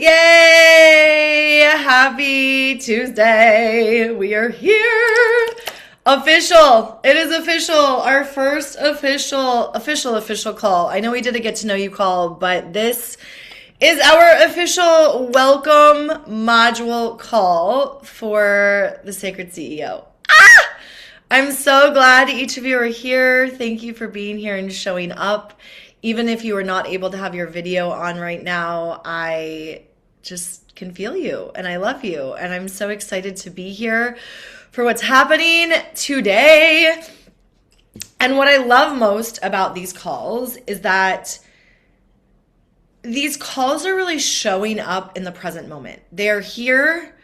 Yay! Happy Tuesday. We are here. Official. It is official. Our first official call. I know we did a get to know you call, but this is our official welcome module call for the Sacred CEO. I'm so glad each of you are here. Thank you for being here and showing up. Even if you are not able to have your video on right now, I just can feel you and I love you. And I'm so excited to be here for what's happening today. And what I love most about these calls is that these calls are really showing up in the present moment. They're here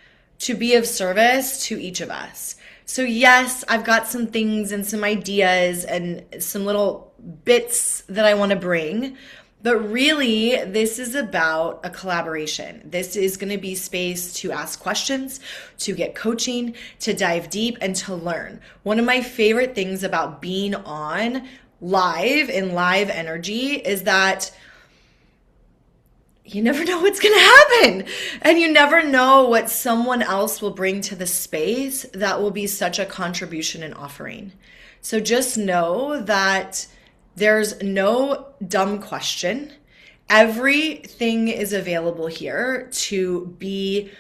to be of service to each of us. So yes, I've got some things and some ideas and some little bits that I want to bring, but really this is about a collaboration. This is going to be space to ask questions, to get coaching, to dive deep, and to learn. One of my favorite things about being on live in live energy is that you never know what's going to happen, and you never know what someone else will bring to the space that will be such a contribution and offering. So just know that there's no dumb question. Everything is available here to be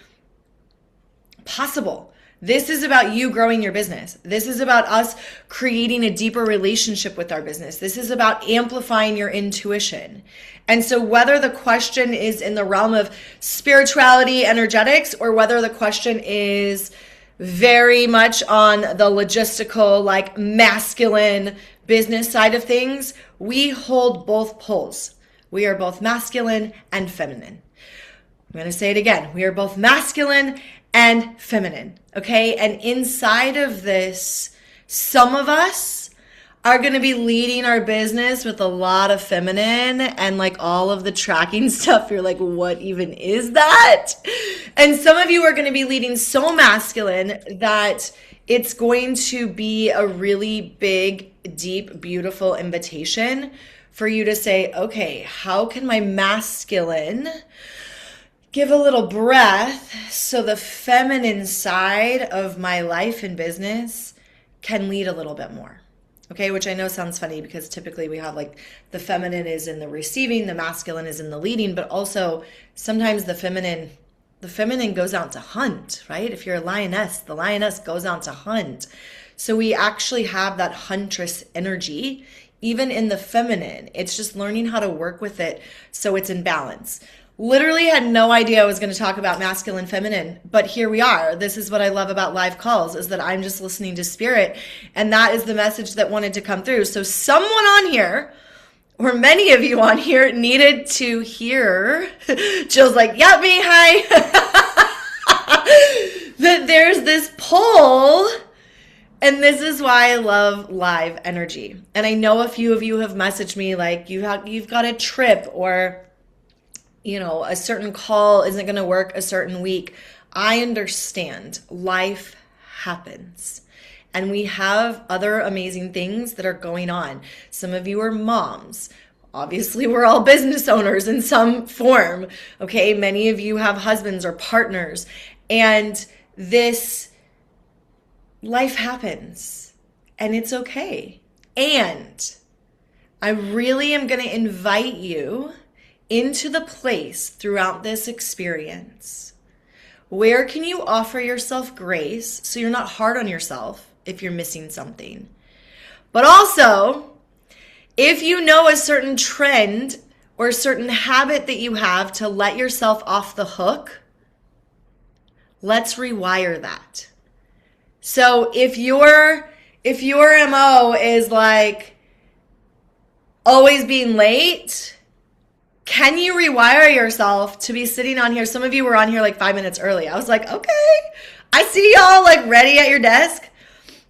possible. This is about you growing your business. This is about us creating a deeper relationship with our business. This is about amplifying your intuition. And so whether the question is in the realm of spirituality, energetics, or whether the question is very much on the logistical, like masculine business side of things, we hold both poles. We are both masculine and feminine. I'm going to say it again. We are both masculine and feminine, okay? And inside of this, some of us are going to be leading our business with a lot of feminine and like all of the tracking stuff. You're like, what even is that? And some of you are going to be leading so masculine that it's going to be a really big, deep, beautiful invitation for you to say, okay, how can my masculine give a little breath so the feminine side of my life and business can lead a little bit more? Okay, which I know sounds funny because typically we have like the feminine is in the receiving, the masculine is in the leading, but also sometimes the feminine goes out to hunt, right? If you're a lioness, the lioness goes out to hunt. So we actually have that huntress energy even in the feminine. It's just learning how to work with it so it's in balance. Literally had no idea I was going to talk about masculine, feminine, but here we are. This is what I love about live calls, is that I'm just listening to spirit, and that is the message that wanted to come through. So someone on here, or many of you on here, needed to hear, Jill's like, yep, me, hi, that there's this pull. And this is why I love live energy. And I know a few of you have messaged me like you've got a trip, or you know, a certain call isn't going to work a certain week. I understand life happens. and we have other amazing things that are going on. Some of you are moms. Obviously, we're all business owners in some form, okay? Many of you have husbands or partners, and this life happens, and it's okay. And I really am going to invite you into the place throughout this experience. Where can you offer yourself grace so you're not hard on yourself if you're missing something? But also, if you know a certain trend or a certain habit that you have to let yourself off the hook, let's rewire that. So if your MO is like always being late, can you rewire yourself to be sitting on here? Some of you were on here like 5 minutes early. I was like, okay, I see y'all like ready at your desk.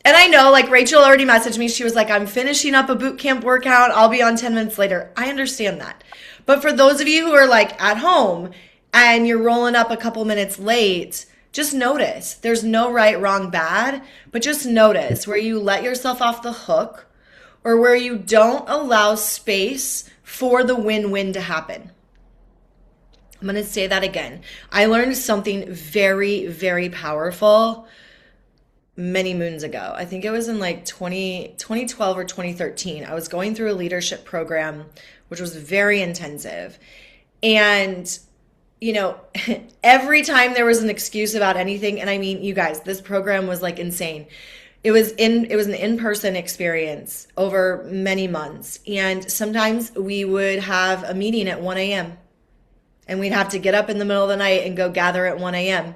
And I know, like, Rachel already messaged me. She was like, I'm finishing up a boot camp workout. I'll be on 10 minutes later. I understand that. But for those of you who are like at home and you're rolling up a couple minutes late, just notice. There's no right, wrong, bad, but just notice where you let yourself off the hook or where you don't allow space for the win-win to happen. I'm going to say that again. I learned something very, very powerful many moons ago. I think it was in like 2012 or 2013. I was going through a leadership program, which was very intensive. And, you know, every time there was an excuse about anything, and I mean, you guys, this program was like insane. It was an in-person experience over many months. And sometimes we would have a meeting at 1 a.m. and we'd have to get up in the middle of the night and go gather at 1 a.m.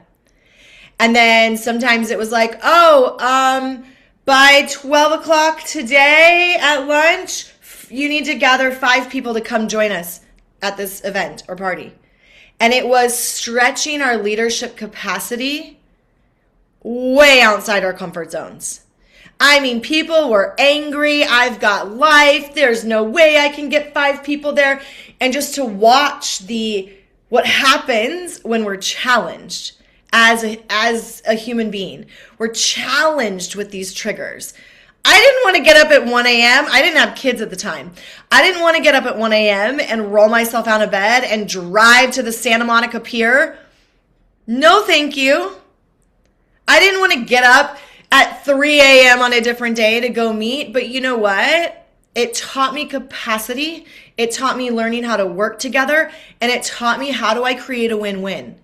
And then sometimes it was like, by 12 o'clock today at lunch, you need to gather 5 people to come join us at this event or party. And it was stretching our leadership capacity way outside our comfort zones. I mean, people were angry. I've got life. There's no way I can get 5 people there. And just to watch what happens when we're challenged as a human being. We're challenged with these triggers. I didn't want to get up at 1 a.m. I didn't have kids at the time. I didn't want to get up at 1 a.m. and roll myself out of bed and drive to the Santa Monica Pier. No, thank you. I didn't want to get up at 3 a.m. on a different day to go meet. But you know what? It taught me capacity. It taught me learning how to work together. And it taught me how do I create a win-win.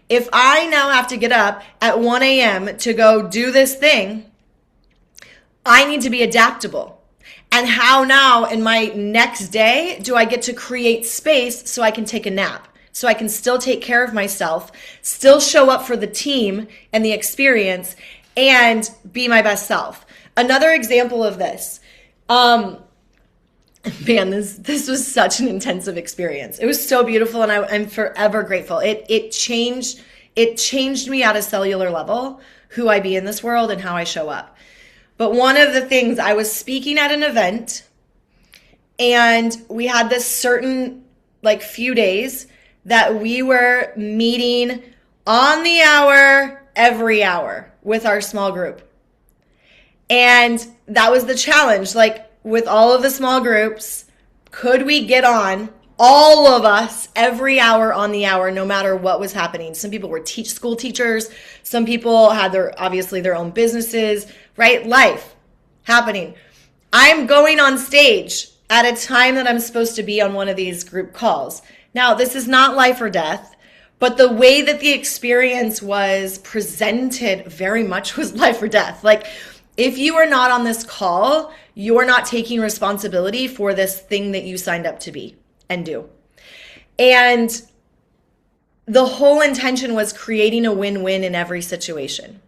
If I now have to get up at 1 a.m. to go do this thing, I need to be adaptable. And how now in my next day do I get to create space so I can take a nap, so I can still take care of myself, still show up for the team and the experience, and be my best self. Another example of this, man, this was such an intensive experience. It was so beautiful, and I'm forever grateful. It changed me at a cellular level, who I be in this world and how I show up. But one of the things, I was speaking at an event, and we had this certain few days that we were meeting on the hour, every hour with our small group. And that was the challenge. With all of the small groups, could we get on, all of us, every hour on the hour, no matter what was happening? Some people were school teachers. Some people had obviously their own businesses, right? Life happening. I'm going on stage at a time that I'm supposed to be on one of these group calls. Now, this is not life or death, but the way that the experience was presented very much was life or death. If you are not on this call, you're not taking responsibility for this thing that you signed up to be and do. And the whole intention was creating a win-win in every situation.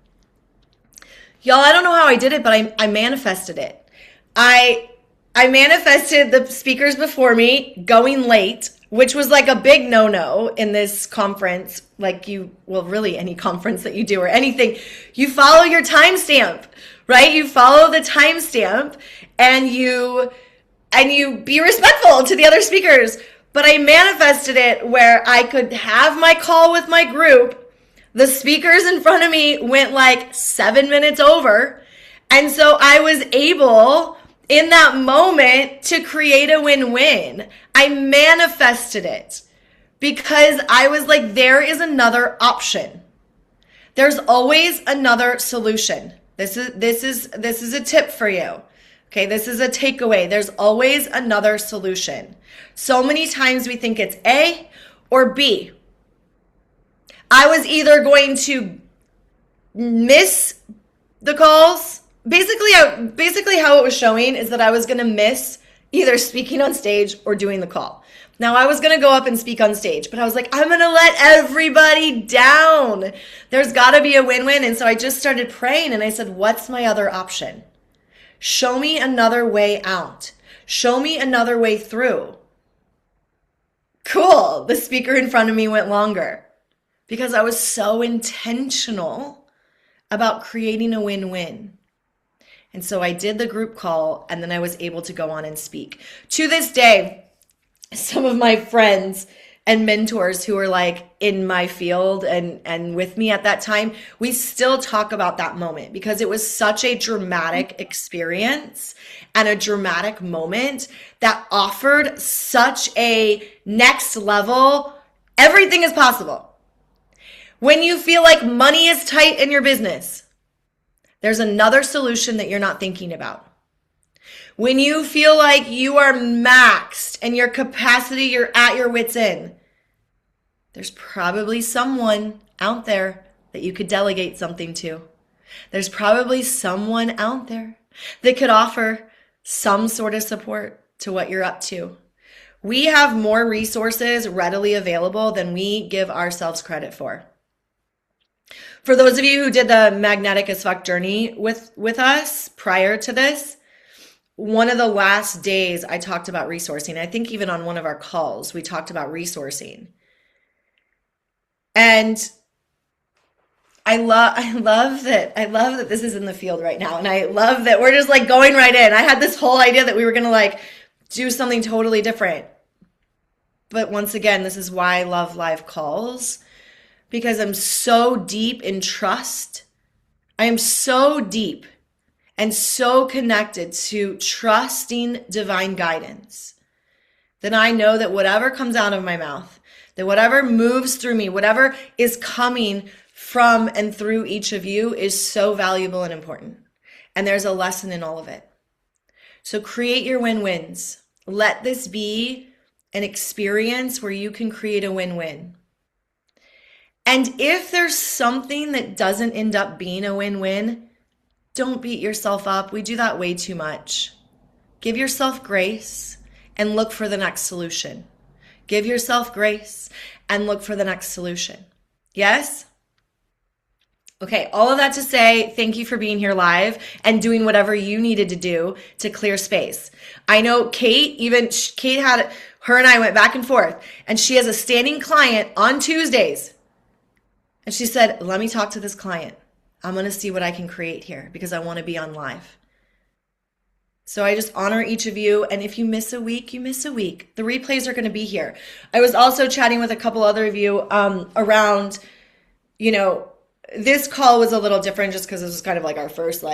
Y'all, I don't know how I did it, but I manifested it. I manifested the speakers before me going late, which was a big no-no in this conference. Really any conference that you do or anything, you follow your timestamp, right? You follow the timestamp and you be respectful to the other speakers. But I manifested it where I could have my call with my group. The speakers in front of me went 7 minutes over, And so I was able in that moment to create a win-win. I manifested it because I was like, there is another option. There's always another solution. This is a tip for you. Okay, this is a takeaway. There's always another solution. So many times we think it's A or B. I was either going to miss the calls. Basically how it was showing is that I was going to miss either speaking on stage or doing the call. Now I was going to go up and speak on stage, but I was like, I'm going to let everybody down. There's got to be a win-win. And so I just started praying and I said, what's my other option? Show me another way out. Show me another way through. Cool. The speaker in front of me went longer because I was so intentional about creating a win-win. And so I did the group call and then I was able to go on and speak. To this day, some of my friends and mentors who are like in my field and with me at that time, we still talk about that moment because it was such a dramatic experience and a dramatic moment that offered such a next level. Everything is possible. When you feel like money is tight in your business, there's another solution that you're not thinking about. When you feel like you are maxed and your capacity, you're at your wit's end, there's probably someone out there that you could delegate something to. There's probably someone out there that could offer some sort of support to what you're up to. We have more resources readily available than we give ourselves credit for. For those of you who did the Magnetic as Fuck journey with us prior to this, one of the last days I talked about resourcing. I think even on one of our calls, we talked about resourcing. And I love that this is in the field right now. And I love that we're just like going right in. I had this whole idea that we were going to like do something totally different. But once again, this is why I love live calls, because I'm so deep in trust. I am so deep and so connected to trusting divine guidance that I know that whatever comes out of my mouth, that whatever moves through me, whatever is coming from and through each of you is so valuable and important. And there's a lesson in all of it. So create your win-wins. Let this be an experience where you can create a win-win. And if there's something that doesn't end up being a win-win, don't beat yourself up. We do that way too much. Give yourself grace and look for the next solution. Give yourself grace and look for the next solution. Yes? Okay, all of that to say, thank you for being here live and doing whatever you needed to do to clear space. I know Kate had, her and I went back and forth, and she has a standing client on Tuesdays. And she said, let me talk to this client. I'm going to see what I can create here because I want to be on live. So I just honor each of you. And if you miss a week, you miss a week. The replays are going to be here. I was also chatting with a couple other of you around, this call was a little different just because this was kind of like our first,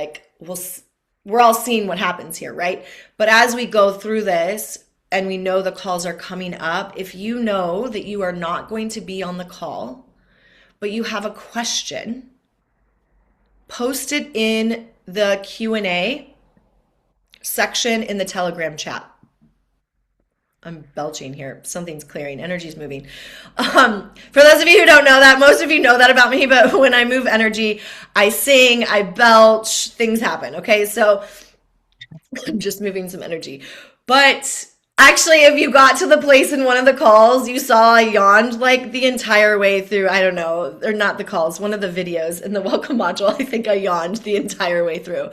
we're all seeing what happens here, right? But as we go through this and we know the calls are coming up, if you know that you are not going to be on the call, but you have a question, post it in the Q&A section in the Telegram chat. I'm belching here. Something's clearing. Energy's moving. For those of you who don't know that, most of you know that about me, but when I move energy, I sing, I belch, things happen. Okay, so I'm just moving some energy. But actually, if you got to the place in one of the calls, you saw I yawned like the entire way through, I don't know, or not the calls, one of the videos in the welcome module, I think I yawned the entire way through.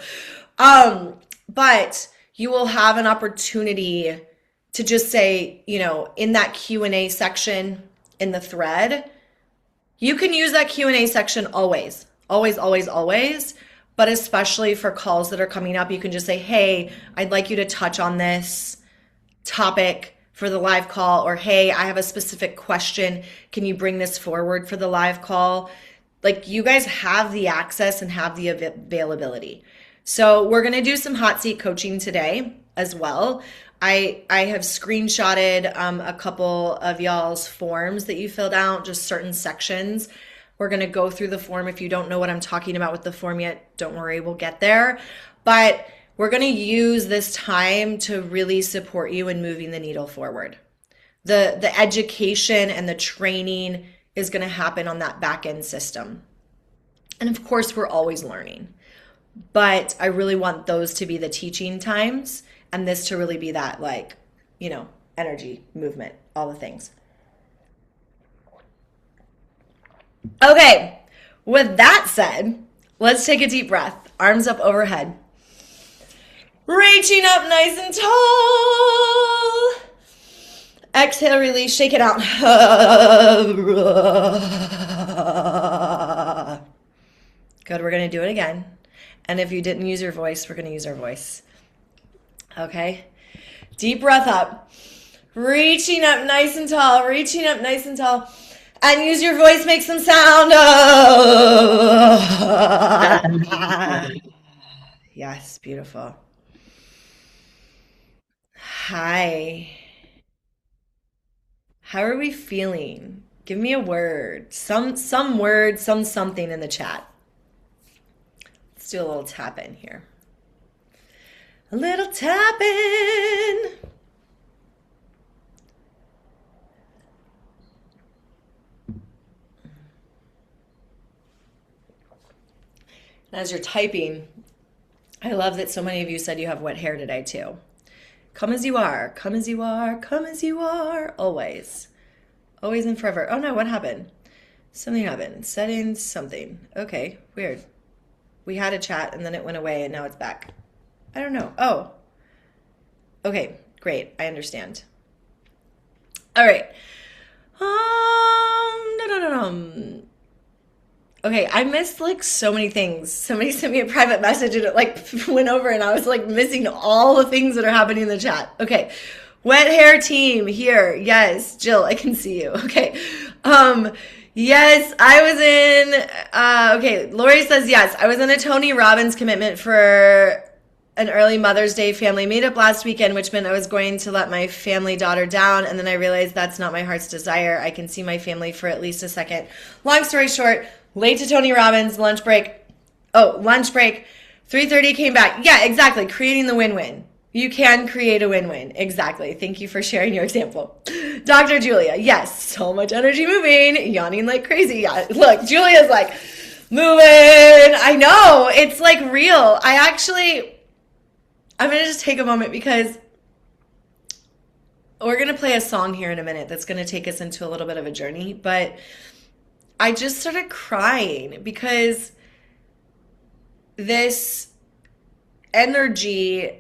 But you will have an opportunity to just say, in that Q&A section in the thread, you can use that Q&A section always, but especially for calls that are coming up, you can just say, hey, I'd like you to touch on this topic for the live call, or hey, I have a specific question. Can you bring this forward for the live call? Like, you guys have the access and have the availability. So we're going to do some hot seat coaching today as well. I have screenshotted a couple of y'all's forms that you filled out, just certain sections. We're going to go through the form. If you don't know what I'm talking about with the form yet, don't worry, we'll get there. But we're going to use this time to really support you in moving the needle forward. The education and the training is going to happen on that back end system. And of course, we're always learning. But I really want those to be the teaching times, and this to really be that, like, energy, movement, all the things. Okay, with that said, let's take a deep breath. Arms up overhead. Reaching up nice and tall. Exhale, release, shake it out. Good, we're going to do it again. And if you didn't use your voice, we're going to use our voice. Okay? Deep breath up. Reaching up nice and tall. Reaching up nice and tall. And use your voice, make some sound. Yes, beautiful. Hi. How are we feeling? Give me a word. Some word, something in the chat. Let's do a little tap in here. A little tap in. As you're typing, I love that so many of you said you have wet hair today too. Come as you are, come as you are, come as you are, always. Always and forever. Oh no, what happened? Something happened. Settings, something. Okay, weird. We had a chat and then it went away and now it's back. I don't know. Oh. Okay, great. I understand. All right. Okay, I missed like so many things. Somebody sent me a private message and it like went over and I was like missing all the things that are happening in the chat. Okay. Wet hair team here. Yes. Jill, I can see you. Okay. Yes, I was in, okay. Lori says, yes, I was in a Tony Robbins commitment for an early Mother's Day family meetup last weekend, which meant I was going to let my family daughter down. And then I realized that's not my heart's desire. I can see my family for at least a second. Long story short, late to Tony Robbins, lunch break. 3:30 came back. Yeah, exactly. Creating the win-win. You can create a win-win. Exactly. Thank you for sharing your example. Dr. Julia. Yes, so much energy moving, yawning like crazy. Yeah, look, Julia's like moving. I know. It's like real. I'm going to just take a moment because we're going to play a song here in a minute that's going to take us into a little bit of a journey, but I just started crying because this energy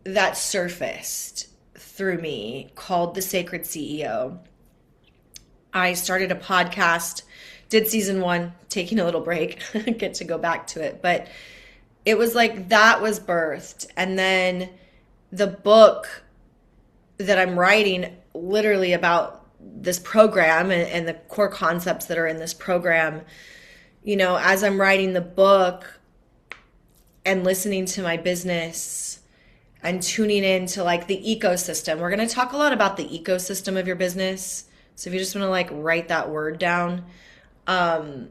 that surfaced through me called The Sacred CEO. I started a podcast, did season 1, taking a little break, get to go back to it. But it was like that was birthed. And then the book that I'm writing literally about this program and the core concepts that are in this program, as I'm writing the book and listening to my business and tuning into like the ecosystem. We're going to talk a lot about the ecosystem of your business. So if you just want to like write that word down and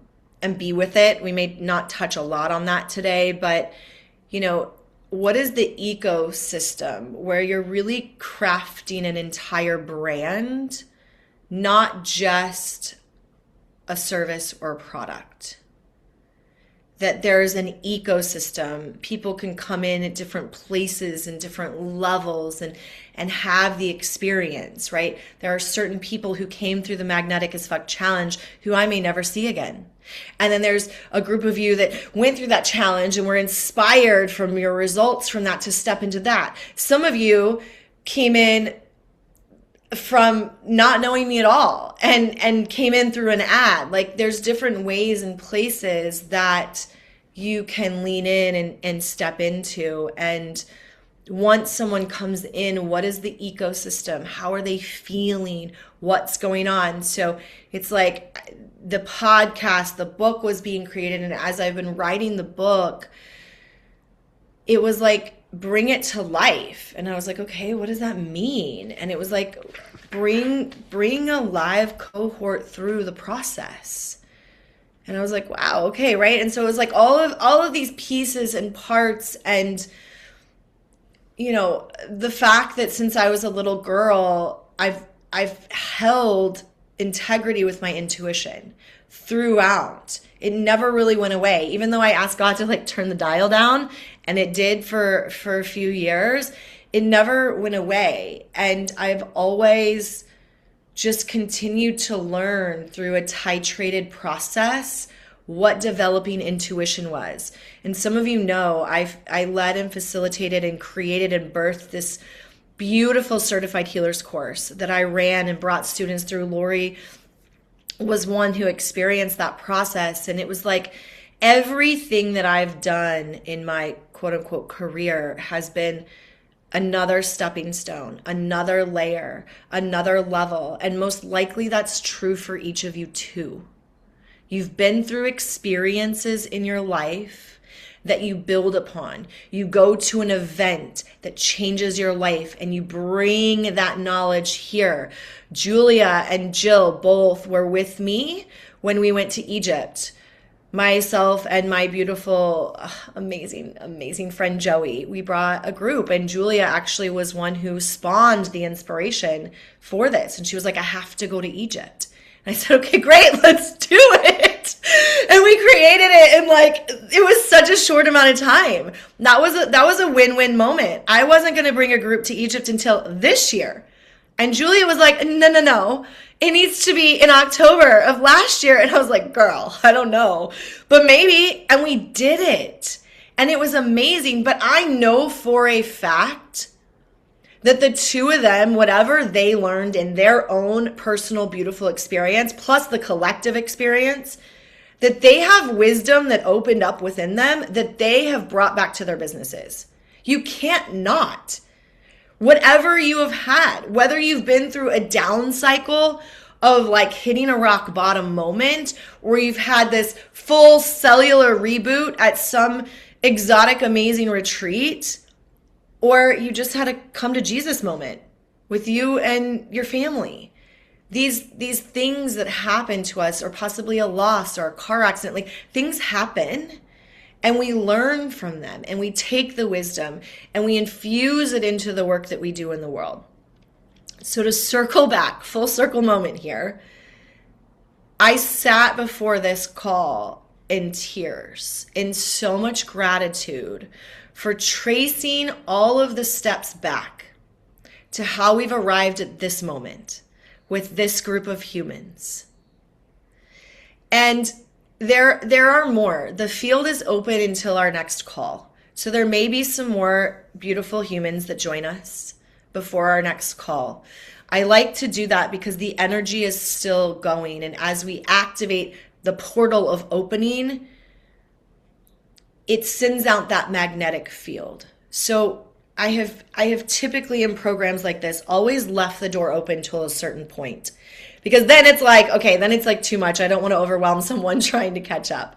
be with it, we may not touch a lot on that today, but what is the ecosystem where you're really crafting an entire brand, not just a service or a product? That there's an ecosystem. People can come in at different places and different levels and have the experience, right? There are certain people who came through the Magnetic as Fuck challenge who I may never see again. And then there's a group of you that went through that challenge and were inspired from your results from that to step into that. Some of you came in from not knowing me at all and came in through an ad. Like there's different ways and places that you can lean in and step into. And once someone comes in, what is the ecosystem? How are they feeling? What's going on? So it's like the podcast, the book was being created. And as I've been writing the book, it was like, bring it to life. And I was like, okay, what does that mean? And it was like, bring a live cohort through the process. And I was like, wow, okay, right? And so it was like all of these pieces and parts, and the fact that since I was a little girl, I've held integrity with my intuition throughout. It never really went away, even though I asked God to like turn the dial down, and it did for a few years. It never went away, and I've always just continued to learn through a titrated process what developing intuition was. And some of you know, I led and facilitated and created and birthed this beautiful certified healers course that I ran and brought students through. Lori was one who experienced that process. And it was like everything that I've done in my quote unquote career has been another stepping stone, another layer, another level. And most likely that's true for each of you too. You've been through experiences in your life that you build upon. You go to an event that changes your life and you bring that knowledge here. Julia and Jill both were with me when we went to Egypt. Myself and my beautiful, amazing friend Joey, we brought a group, and Julia actually was one who spawned the inspiration for this. And she was like, I have to go to Egypt. And I said, okay, great, let's do it. And we created it in like, it was such a short amount of time. That was a win-win moment. I wasn't going to bring a group to Egypt until this year. And Julia was like, no. It needs to be in October of last year. And I was like, girl, I don't know, but maybe. And we did it. And it was amazing. But I know for a fact that the two of them, whatever they learned in their own personal, beautiful experience, plus the collective experience, that they have wisdom that opened up within them that they have brought back to their businesses. You can't not. Whatever you have had, whether you've been through a down cycle of like hitting a rock bottom moment, or you've had this full cellular reboot at some exotic, amazing retreat, or you just had a come to Jesus moment with you and your family. These things that happen to us, or possibly a loss or a car accident, like things happen. And we learn from them, and we take the wisdom and we infuse it into the work that we do in the world. So to circle back, full circle moment here, I sat before this call in tears, in so much gratitude for tracing all of the steps back to how we've arrived at this moment with this group of humans. And there are more. The field is open until our next call. So there may be some more beautiful humans that join us before our next call. I like to do that because the energy is still going. And as we activate the portal of opening, it sends out that magnetic field. So I have typically in programs like this always left the door open till a certain point. Because then it's like, okay, then it's like too much. I don't want to overwhelm someone trying to catch up.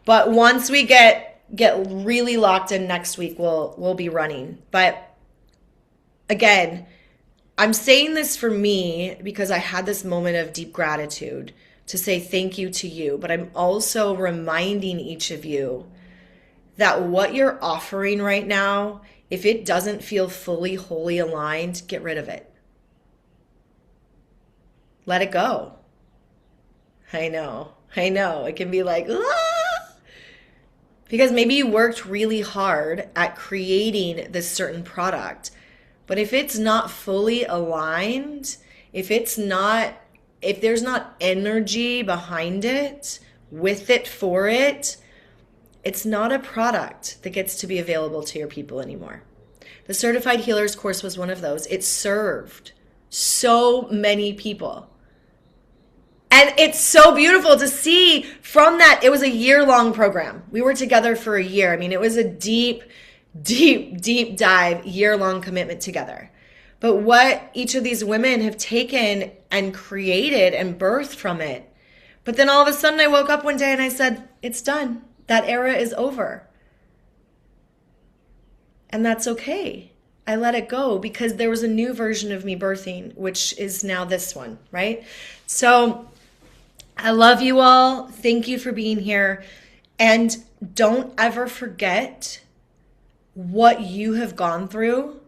But once we get really locked in next week, we'll be running. But again, I'm saying this for me because I had this moment of deep gratitude to say thank you to you. But I'm also reminding each of you that what you're offering right now, if it doesn't feel fully, wholly aligned, get rid of it. Let it go. I know. It can be like, ah! Because maybe you worked really hard at creating this certain product. But if it's not fully aligned, if there's not energy behind it, with it, for it, it's not a product that gets to be available to your people anymore. The Certified Healers course was one of those. It served so many people. And it's so beautiful to see from that. It was a year-long program. We were together for a year. I mean, it was a deep, deep, deep dive, year-long commitment together. But what each of these women have taken and created and birthed from it. But then all of a sudden I woke up one day and I said, it's done. That era is over. And that's okay. I let it go because there was a new version of me birthing, which is now this one, right? So I love you all. Thank you for being here. And don't ever forget what you have gone through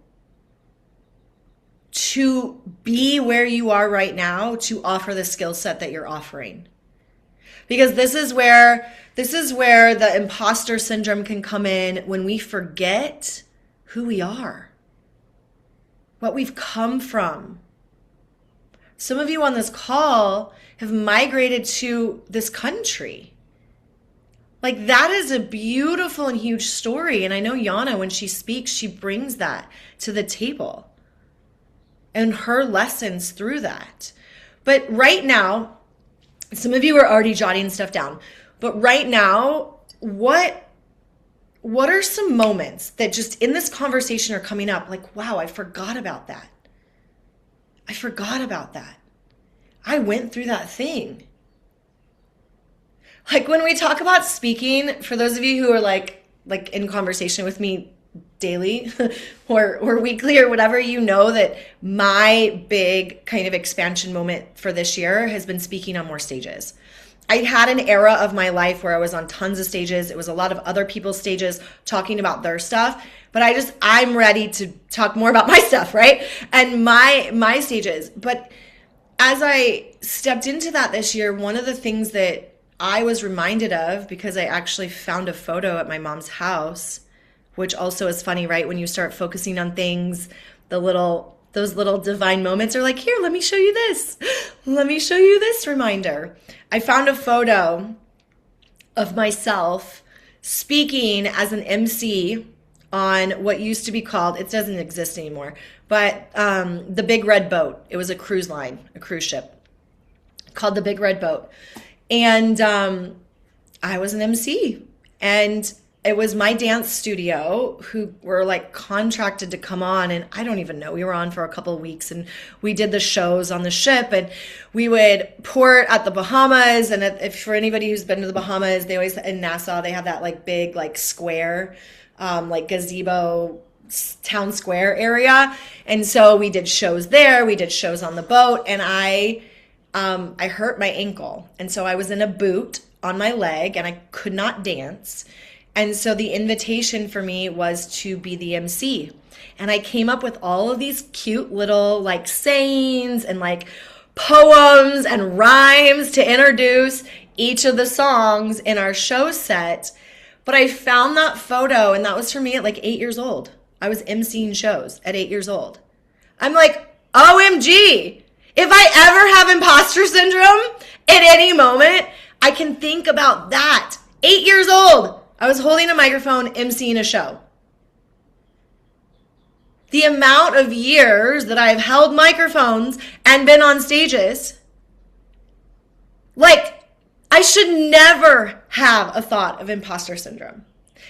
to be where you are right now, to offer the skill set that you're offering. Because this is where the imposter syndrome can come in, when we forget who we are, what we've come from. Some of you on this call have migrated to this country. Like, that is a beautiful and huge story. And I know Yana, when she speaks, she brings that to the table and her lessons through that. But right now, some of you are already jotting stuff down. But right now, what are some moments that just in this conversation are coming up? Like, wow, I forgot about that. I forgot about that. I went through that thing. Like, when we talk about speaking, for those of you who are like in conversation with me daily or weekly or whatever, you know that my big kind of expansion moment for this year has been speaking on more stages. I had an era of my life where I was on tons of stages. It was a lot of other people's stages talking about their stuff, but I'm ready to talk more about my stuff, right? And my stages. But as I stepped into that this year, one of the things that I was reminded of, because I actually found a photo at my mom's house, which also is funny, right? When you start focusing on things, those little divine moments are like, here, let me show you this. Let me show you this reminder. I found a photo of myself speaking as an MC on what used to be called, it doesn't exist anymore, but the Big Red Boat. It was a cruise line, a cruise ship called the Big Red Boat. And I was an MC, and it was my dance studio who were like contracted to come on. And I don't even know, we were on for a couple of weeks, and we did the shows on the ship, and we would port at the Bahamas. And if for anybody who's been to the Bahamas, they always, in Nassau, they have that like big, like square, like gazebo town square area. And so we did shows there. We did shows on the boat, and I hurt my ankle. And so I was in a boot on my leg and I could not dance. And so the invitation for me was to be the MC. And I came up with all of these cute little like sayings and like poems and rhymes to introduce each of the songs in our show set. But I found that photo, and that was for me at like 8 years old. I was emceeing shows at 8 years old. I'm like, OMG. If I ever have imposter syndrome at any moment, I can think about that. 8 years old, I was holding a microphone, emceeing a show. The amount of years that I've held microphones and been on stages, like, I should never have a thought of imposter syndrome.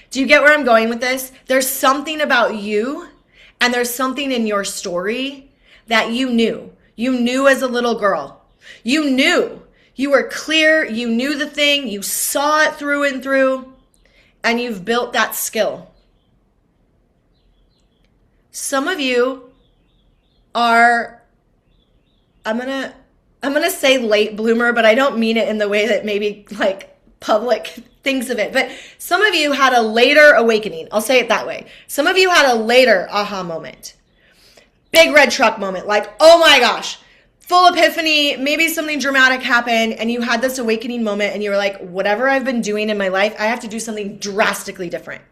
Do you get where I'm going with this? There's something about you, and there's something in your story that you knew. You knew as a little girl. You knew. You were clear. You knew the thing. You saw it through and through. And you've built that skill. Some of you are, I'm gonna say late bloomer, but I don't mean it in the way that maybe like public thinks of it. But some of you had a later awakening. I'll say it that way. Some of you had a later aha moment. Big red truck moment, like, oh my gosh, full epiphany, maybe something dramatic happened, and you had this awakening moment, and you were like, whatever I've been doing in my life, I have to do something drastically different.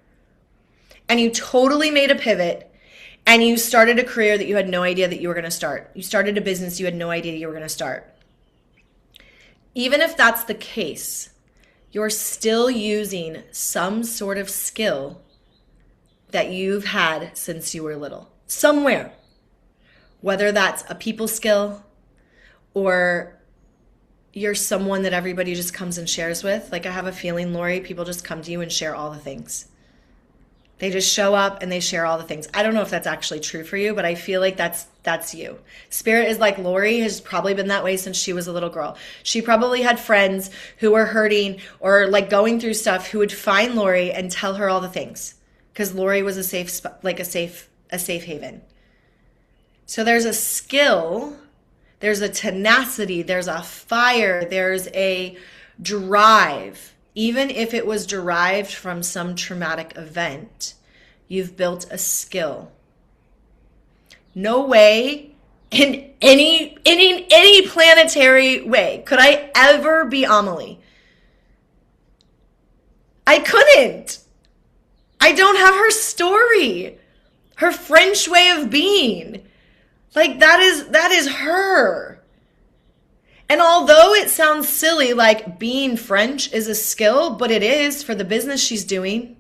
And you totally made a pivot, and you started a career that you had no idea that you were going to start. You started a business you had no idea you were going to start. Even if that's the case, you're still using some sort of skill that you've had since you were little, somewhere. Whether that's a people skill, or you're someone that everybody just comes and shares with. Like, I have a feeling, Lori, people just come to you and share all the things. They just show up and they share all the things. I don't know if that's actually true for you, but I feel like that's you. Spirit is like Lori has probably been that way since she was a little girl. She probably had friends who were hurting or like going through stuff who would find Lori and tell her all the things because Lori was a safe like a safe haven. So there's a skill, there's a tenacity, there's a fire, there's a drive. Even if it was derived from some traumatic event, you've built a skill. No way in any planetary way could I ever be Amelie. I couldn't. I don't have her story, her French way of being. Like that is her. And although it sounds silly, like being French is a skill, but it is for the business she's doing.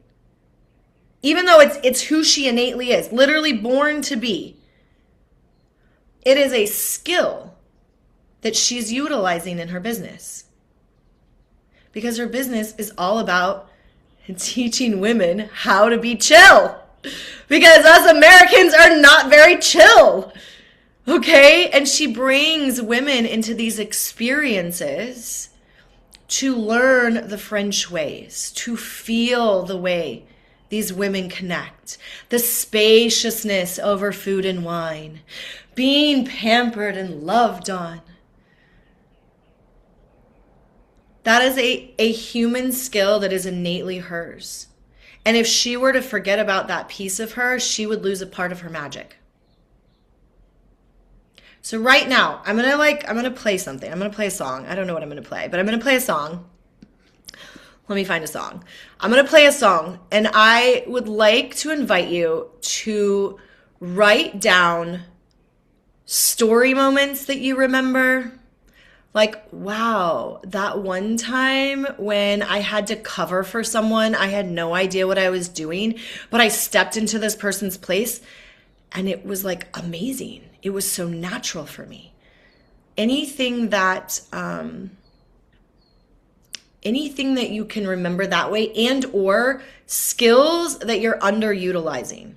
Even though it's who she innately is, literally born to be. It is a skill that she's utilizing in her business. Because her business is all about teaching women how to be chill. Because us Americans are not very chill. Okay? And she brings women into these experiences to learn the French ways, to feel the way these women connect, the spaciousness over food and wine, being pampered and loved on. That is a human skill that is innately hers. And if she were to forget about that piece of her, she would lose a part of her magic. So right now, I'm gonna play something. I'm gonna play a song. I don't know what I'm gonna play, but I'm gonna play a song. Let me find a song. I'm gonna play a song, and I would like to invite you to write down story moments that you remember. Like, wow, that one time when I had to cover for someone, I had no idea what I was doing, but I stepped into this person's place and it was like amazing. It was so natural for me. Anything that you can remember that way, and or skills that you're underutilizing.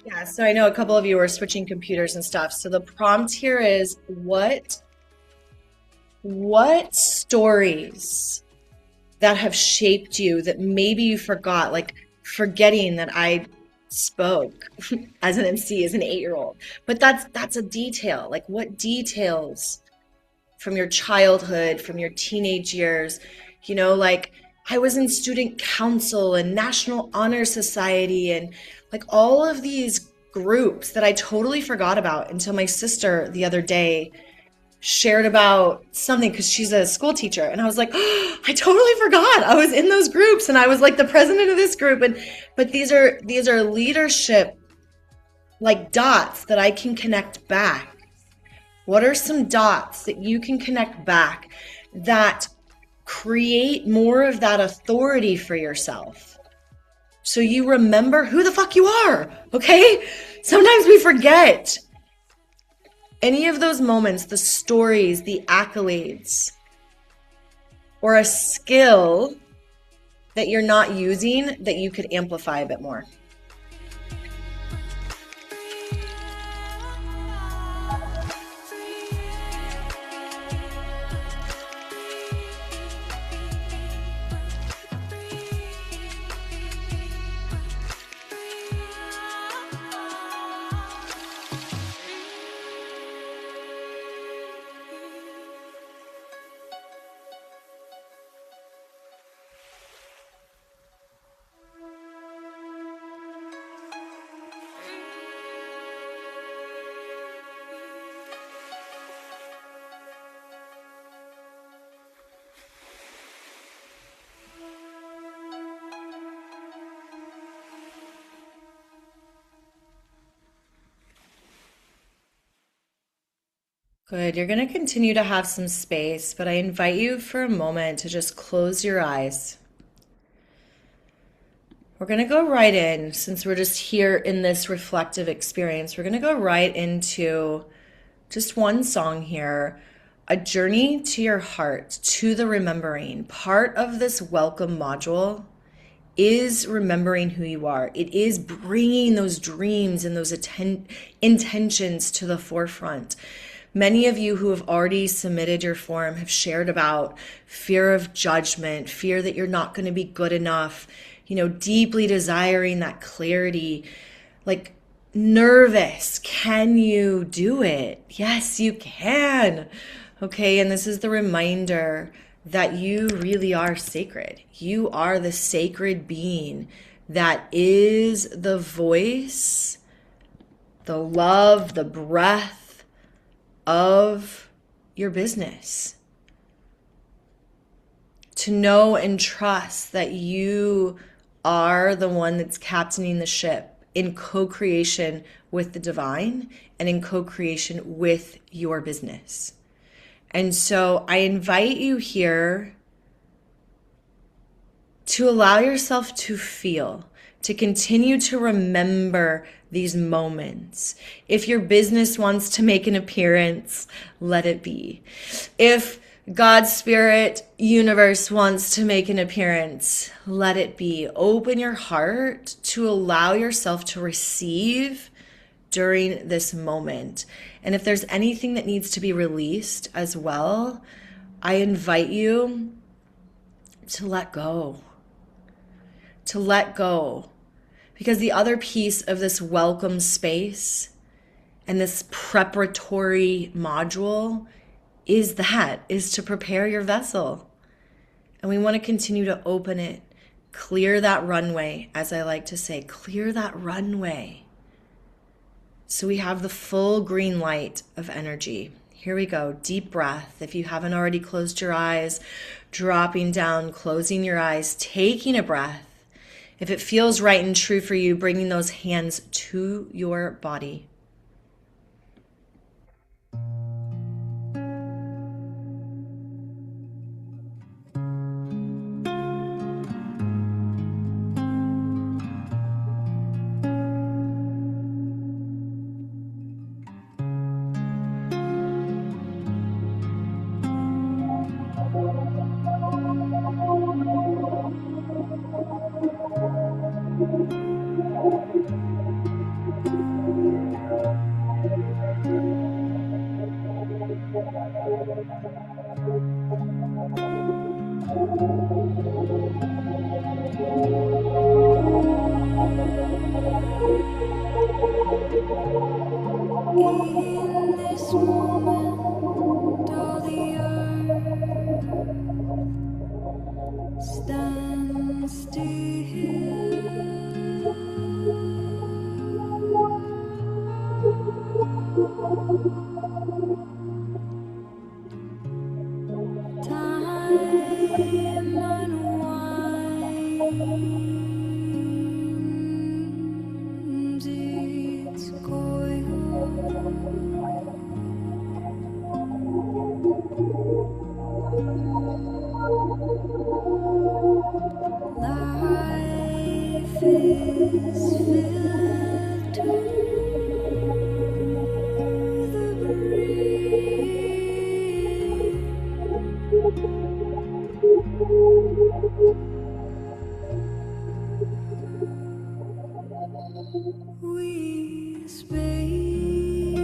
Yeah, so I know a couple of you are switching computers and stuff. So the prompt here is what stories that have shaped you that maybe you forgot, like forgetting that I spoke as an MC as an 8-year-old. But that's a detail. Like what details from your childhood, from your teenage years, like I was in student council and National Honor Society and like all of these groups that I totally forgot about until my sister the other day shared about something because she's a school teacher. And I was like, oh, I totally forgot. I was in those groups and I was like the president of this group. But these are leadership like dots that I can connect back. What are some dots that you can connect back that create more of that authority for yourself? So you remember who the fuck you are, okay? Sometimes we forget. Any of those moments, the stories, the accolades, or a skill that you're not using that you could amplify a bit more? Good. You're going to continue to have some space, but I invite you for a moment to just close your eyes. We're going to go right in, since we're just here in this reflective experience, we're going to go right into just one song here, a journey to your heart, to the remembering. Part of this welcome module is remembering who you are. It is bringing those dreams and those intentions to the forefront. Many of you who have already submitted your form have shared about fear of judgment, fear that you're not going to be good enough, deeply desiring that clarity, like nervous. Can you do it? Yes, you can. Okay, and this is the reminder that you really are sacred. You are the sacred being that is the voice, the love, the breath of your business. To know and trust that you are the one that's captaining the ship in co-creation with the divine and in co-creation with your business. And so I invite you here to allow yourself to feel, to continue to remember these moments. If your business wants to make an appearance, let it be. If God's spirit universe wants to make an appearance, let it be. Open your heart to allow yourself to receive during this moment. And if there's anything that needs to be released as well, I invite you to let go. To let go. Because the other piece of this welcome space and this preparatory module is to prepare your vessel. And we want to continue to open it, clear that runway, as I like to say, clear that runway. So we have the full green light of energy. Here we go. Deep breath. If you haven't already closed your eyes, dropping down, closing your eyes, taking a breath. If it feels right and true for you, bringing those hands to your body. In this moment, all the earth stands still. Time unwinds its coil. Life is filled to the brim. We spacious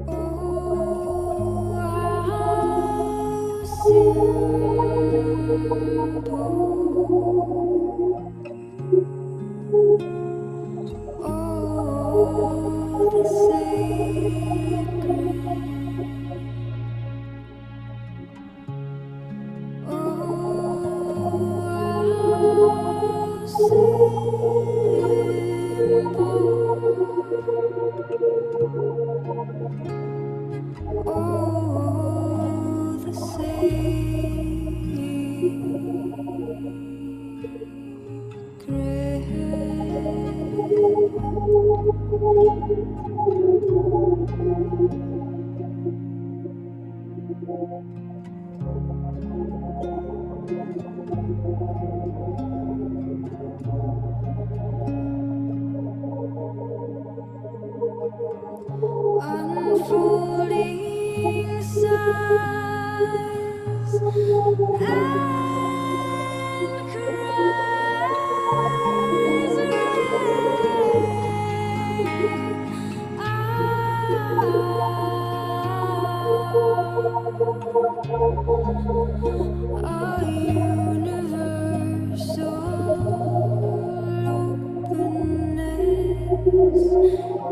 Oh, how simple. Oh, the sacred. Oh, how simple. Oh, the unfolding sighs and cries a universal openness.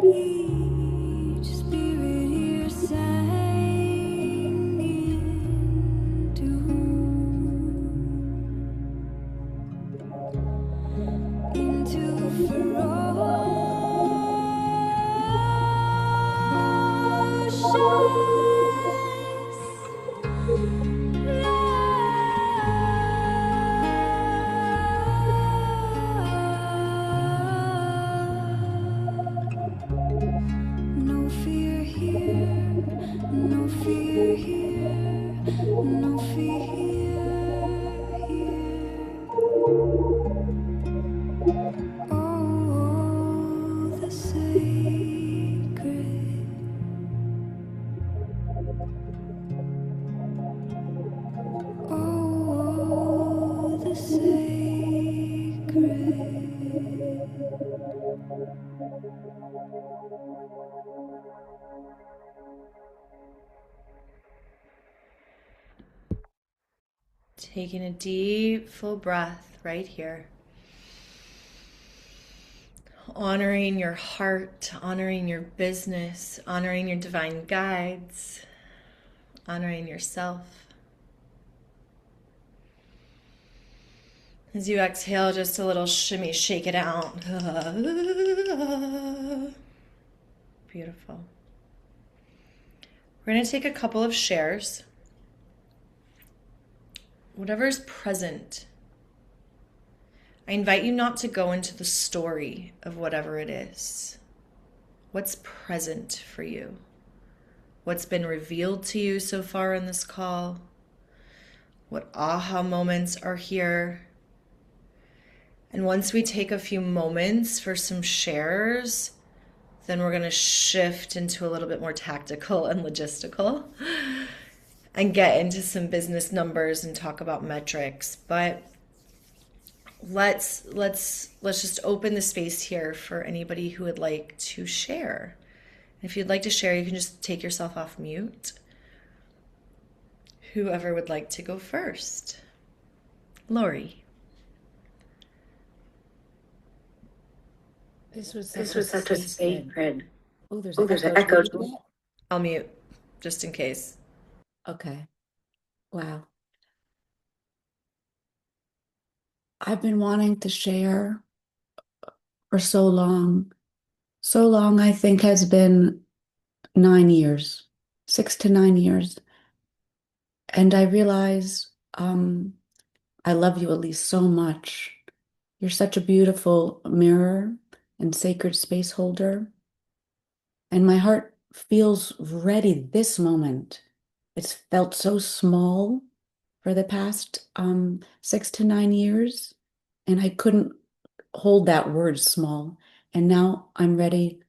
Each spirit here sang into ferocious no fear here, no fear here, no fear here. Oh, the sacred. Oh, the sacred. Taking a deep, full breath right here. Honoring your heart, honoring your business, honoring your divine guides, honoring yourself. As you exhale, just a little shimmy, shake it out. Beautiful. We're going to take a couple of shares. Whatever's present, I invite you not to go into the story of whatever it is. What's present for you? What's been revealed to you so far in this call? What aha moments are here? And once we take a few moments for some shares, then we're going to shift into a little bit more tactical and logistical and get into some business numbers and talk about metrics. But let's just open the space here for anybody who would like to share. If you'd like to share, you can just take yourself off mute. Whoever would like to go first. Lori. This was This such was such a sacred. Oh, there's Oh, an there's an echo. echo. Can you do I'll mute just in case. that? Okay. Wow. I've been wanting to share for so long. So long, I think, has been 9 years, 6 to 9 years. And I realize I love you, Elise, so much. You're such a beautiful mirror and sacred space holder. And my heart feels ready this moment It's felt so small for the past 6 to 9 years, and I couldn't hold that word small. And now I'm ready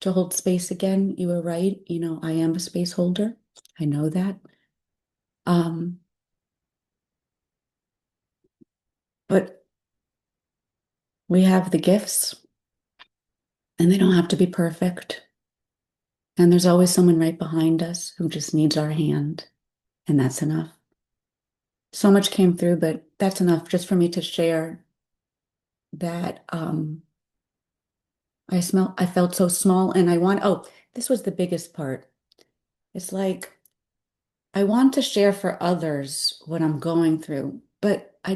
to hold space again. You were right. I am a space holder. I know that. Um, but we have the gifts, and they don't have to be perfect. And there's always someone right behind us who just needs our hand, and that's enough. So much came through, but that's enough just for me to share that I felt so small, and this was the biggest part. It's like I want to share for others what I'm going through, but I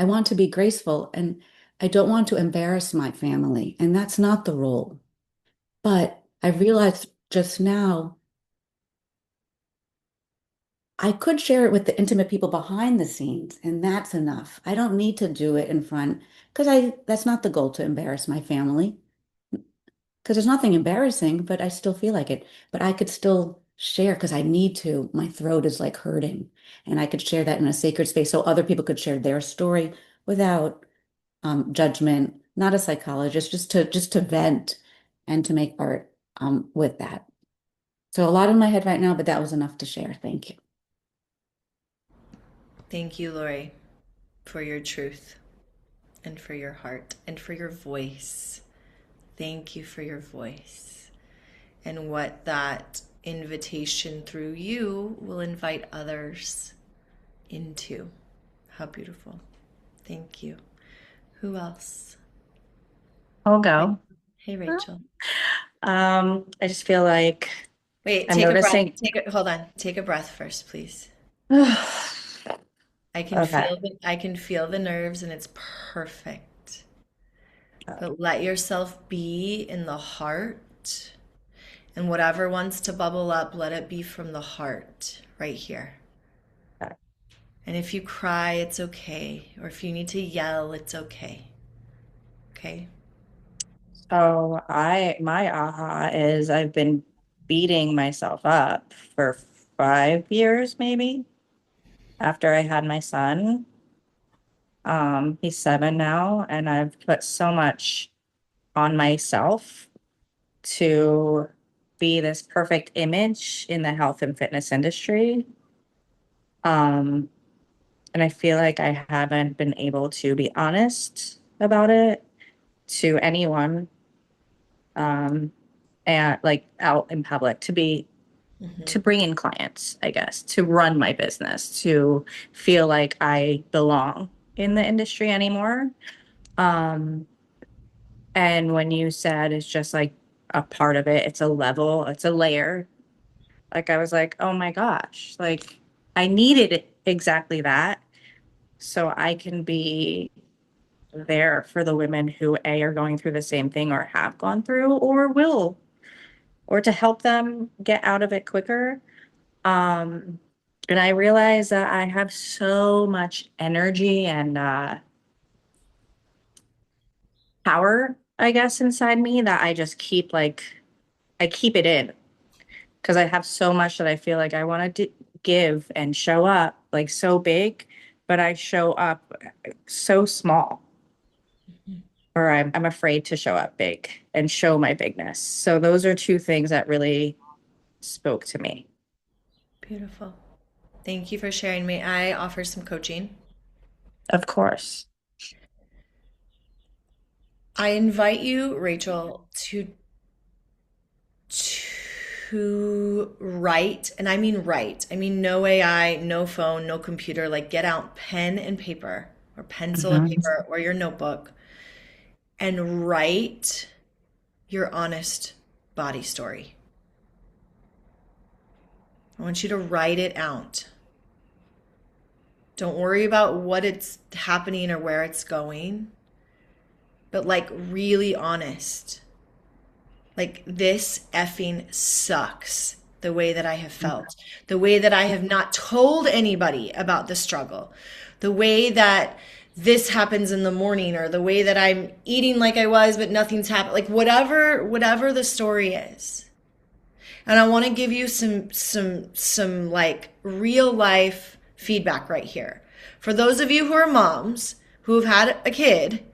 want to be graceful, and I don't want to embarrass my family, and that's not the role. But I realized just now I could share it with the intimate people behind the scenes, and that's enough. I don't need to do it in front because that's not the goal to embarrass my family because there's nothing embarrassing, but I still feel like it. But I could still share because I need to. My throat is like hurting, and I could share that in a sacred space so other people could share their story without judgment, not a psychologist, just to vent and to make art with that. So a lot in my head right now, but that was enough to share. Thank you. Thank you, Lori, for your truth and for your heart and for your voice. Thank you for your voice and what that invitation through you will invite others into. How beautiful. Thank you. Who else? I'll Hey, go. hey, Rachel. I just feel like Wait, I'm take a breath. noticing. Hold on. Take a breath first, please. Okay. I can feel the nerves and it's perfect. But let yourself be in the heart, and whatever wants to bubble up, let it be from the heart right here. Okay. And if you cry, it's okay. Or if you need to yell, it's okay. Okay? So my aha is I've been beating myself up for 5 years, maybe, after I had my son. He's 7 now, and I've put so much on myself to be this perfect image in the health and fitness industry. Um, and I feel like I haven't been able to be honest about it to anyone, um, and like out in public to bring in clients, I guess, to run my business, to feel like I belong in the industry anymore. Um, and when you said it's just like a part of it, it's a level, it's a layer. Like I was like, oh my gosh, like I needed exactly that so I can be there for the women who are going through the same thing or have gone through or will, or to help them get out of it quicker. Um, and I realize that I have so much energy and power, I guess, inside me that I just I keep it in because I have so much that I feel like I want to give and show up like so big, but I show up so small. Or I'm afraid to show up big and show my bigness. So those are two things that really spoke to me. Beautiful. Thank you for sharing. May I offer some coaching? Of course. I invite you, Rachel, to write, and I mean write. I mean no AI, no phone, no computer. Like get out pen and paper or pencil and Mhm. paper or your notebook and write your honest body story. I want you to write it out. Don't worry about what it's happening or where it's going, but like really honest. Like this effing sucks the way that I have felt, the way that I have not told anybody about the struggle, the way that this happens in the morning, or the way that I'm eating like I was, but nothing's happened. Like whatever the story is. And I want to give you some like real life feedback right here. For those of you who are moms who have had a kid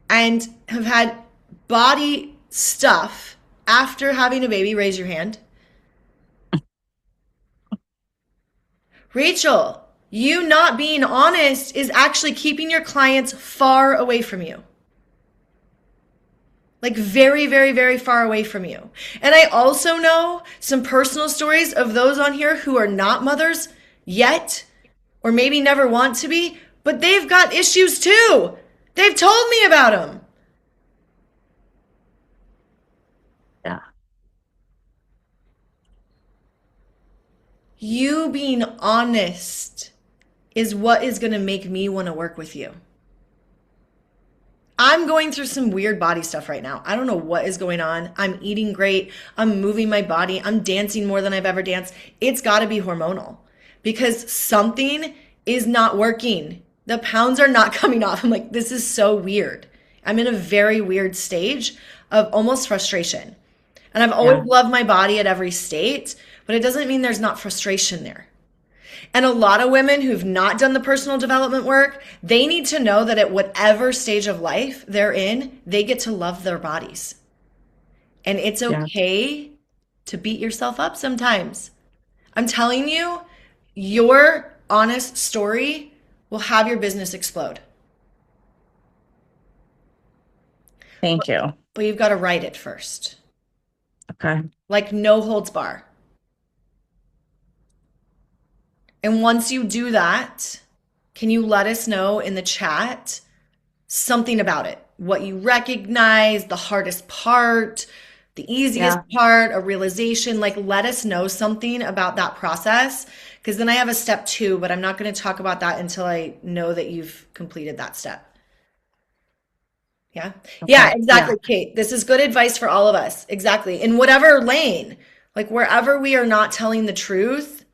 and have had body stuff after having a baby, raise your hand. Rachel, you not being honest is actually keeping your clients far away from you. Like very, very, very far away from you. And I also know some personal stories of those on here who are not mothers yet, or maybe never want to be, but they've got issues too. They've told me about them. Yeah. You being honest is what is going to make me want to work with you. I'm going through some weird body stuff right now. I don't know what is going on. I'm eating great. I'm moving my body. I'm dancing more than I've ever danced. It's got to be hormonal because something is not working. The pounds are not coming off. I'm like, this is so weird. I'm in a very weird stage of almost frustration. And I've always loved my body at every state, but it doesn't mean there's not frustration there. And a lot of women who've not done the personal development work, they need to know that at whatever stage of life they're in, they get to love their bodies. And it's okay to beat yourself up sometimes. I'm telling you, your honest story will have your business explode. Thank you. But you've got to write it first. Okay. Like no holds bar. And once you do that, can you let us know in the chat something about it? What you recognize, the hardest part, the easiest part, a realization, like let us know something about that process. Because then I have a step 2, but I'm not going to talk about that until I know that you've completed that step. Yeah. Okay. Yeah, exactly, Yeah. Kate. This is good advice for all of us. Exactly. In whatever lane, like wherever we are not telling the truth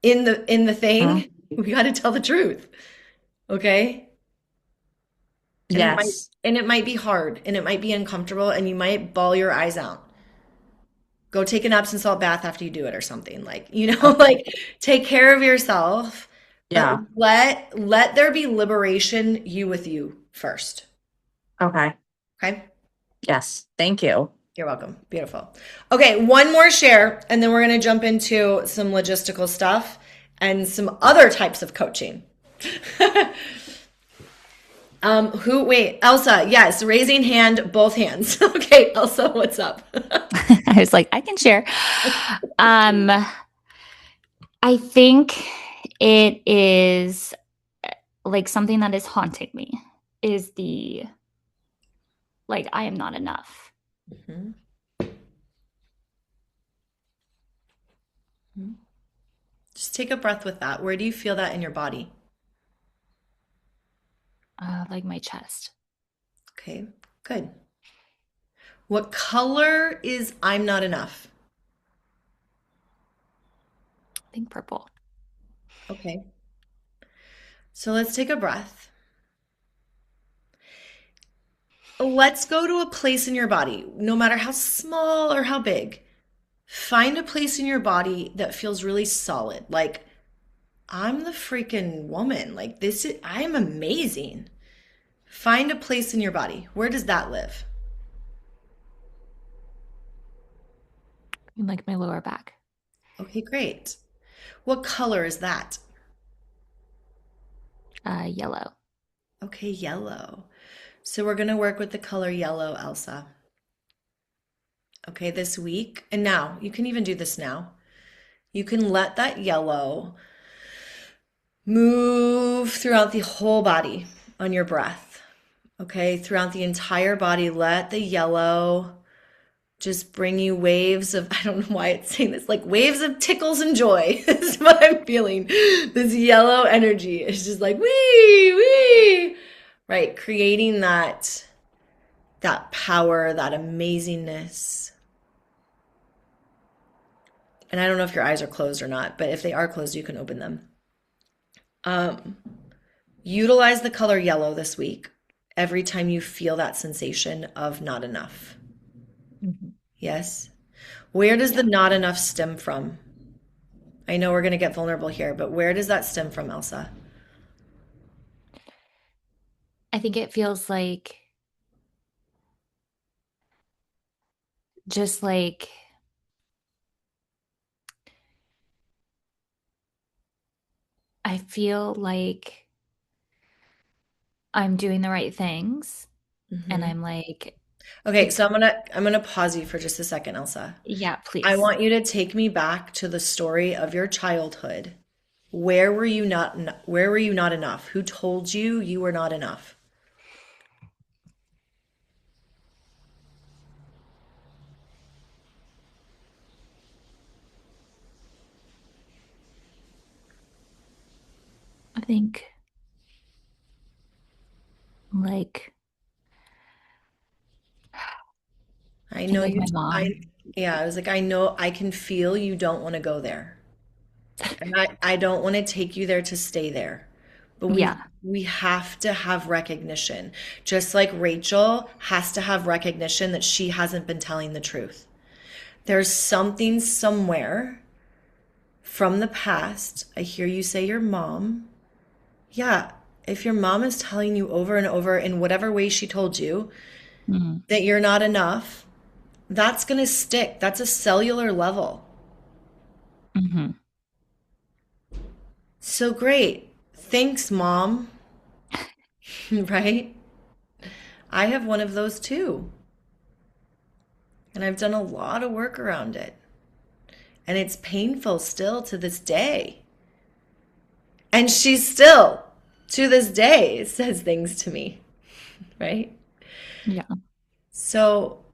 in the thing, we got to tell the truth. Okay? And Yes. it might be hard and it might be uncomfortable and you might bawl your eyes out. Go take an Epsom salt bath after you do it or something. Like, like take care of yourself. Yeah. But let there be liberation you with you first. Okay. Okay? Yes. Thank you. You're welcome. Beautiful. Okay, one more share, and then we're going to jump into some logistical stuff and some other types of coaching. Wait, Elsa, yes, raising hand, both hands. Okay, Elsa, what's up? I was like, I can share. I think it is like something that is haunting me is the like I am not enough. Mhm. Mhm. Just take a breath with that. Where do you feel that in your body? Like my chest. Okay, good. What color is I'm not enough? I think purple. Okay. So let's take a breath. Let's go to a place in your body, no matter how small or how big. Find a place in your body that feels really solid. Like, I'm the freaking woman. Like, I'm amazing. Find a place in your body. Where does that live? In like my lower back. Okay, great. What color is that? Yellow. Okay, yellow. So we're going to work with the color yellow, Elsa. Okay, this week. And now, you can even do this now. You can let that yellow move throughout the whole body on your breath. Okay, throughout the entire body, let the yellow just bring you waves of, I don't know why it's saying this, like waves of tickles and joy is what I'm feeling. This yellow energy is just like, wee, wee, right? Creating that power, that amazingness. And I don't know if your eyes are closed or not, but if they are closed, you can open them. Utilize the color yellow this week every time you feel that sensation of not enough. Mm-hmm. Yes. Where does the not enough stem from? I know we're going to get vulnerable here, but where does that stem from, Elsa? I think it feels like just like I feel like I'm doing the right things and Hmm. I'm like Okay, it's so I'm gonna pause you for just a second, Elsa. yeah, I please. want you to take me back to the story of your childhood. Where were you not enough? Who told you you were not enough? I think like I I think know like you my I mom. yeah, I was like, I know I can feel you don't want to go there. And I don't want to take you there to stay there. But Yeah. we have to have recognition. Just like Rachel has to have recognition that she hasn't been telling the truth. There's something somewhere from the past. I hear you say your mom. Yeah, if your mom is telling you over and over in whatever way she told you Mhm. that you're not enough, that's going to stick. That's a cellular level. Mhm. So great. Thanks, mom. Right? I have one of those too. And I've done a lot of work around it. And it's painful still to this day. And she still, to this day, says things to me, right? Yeah. So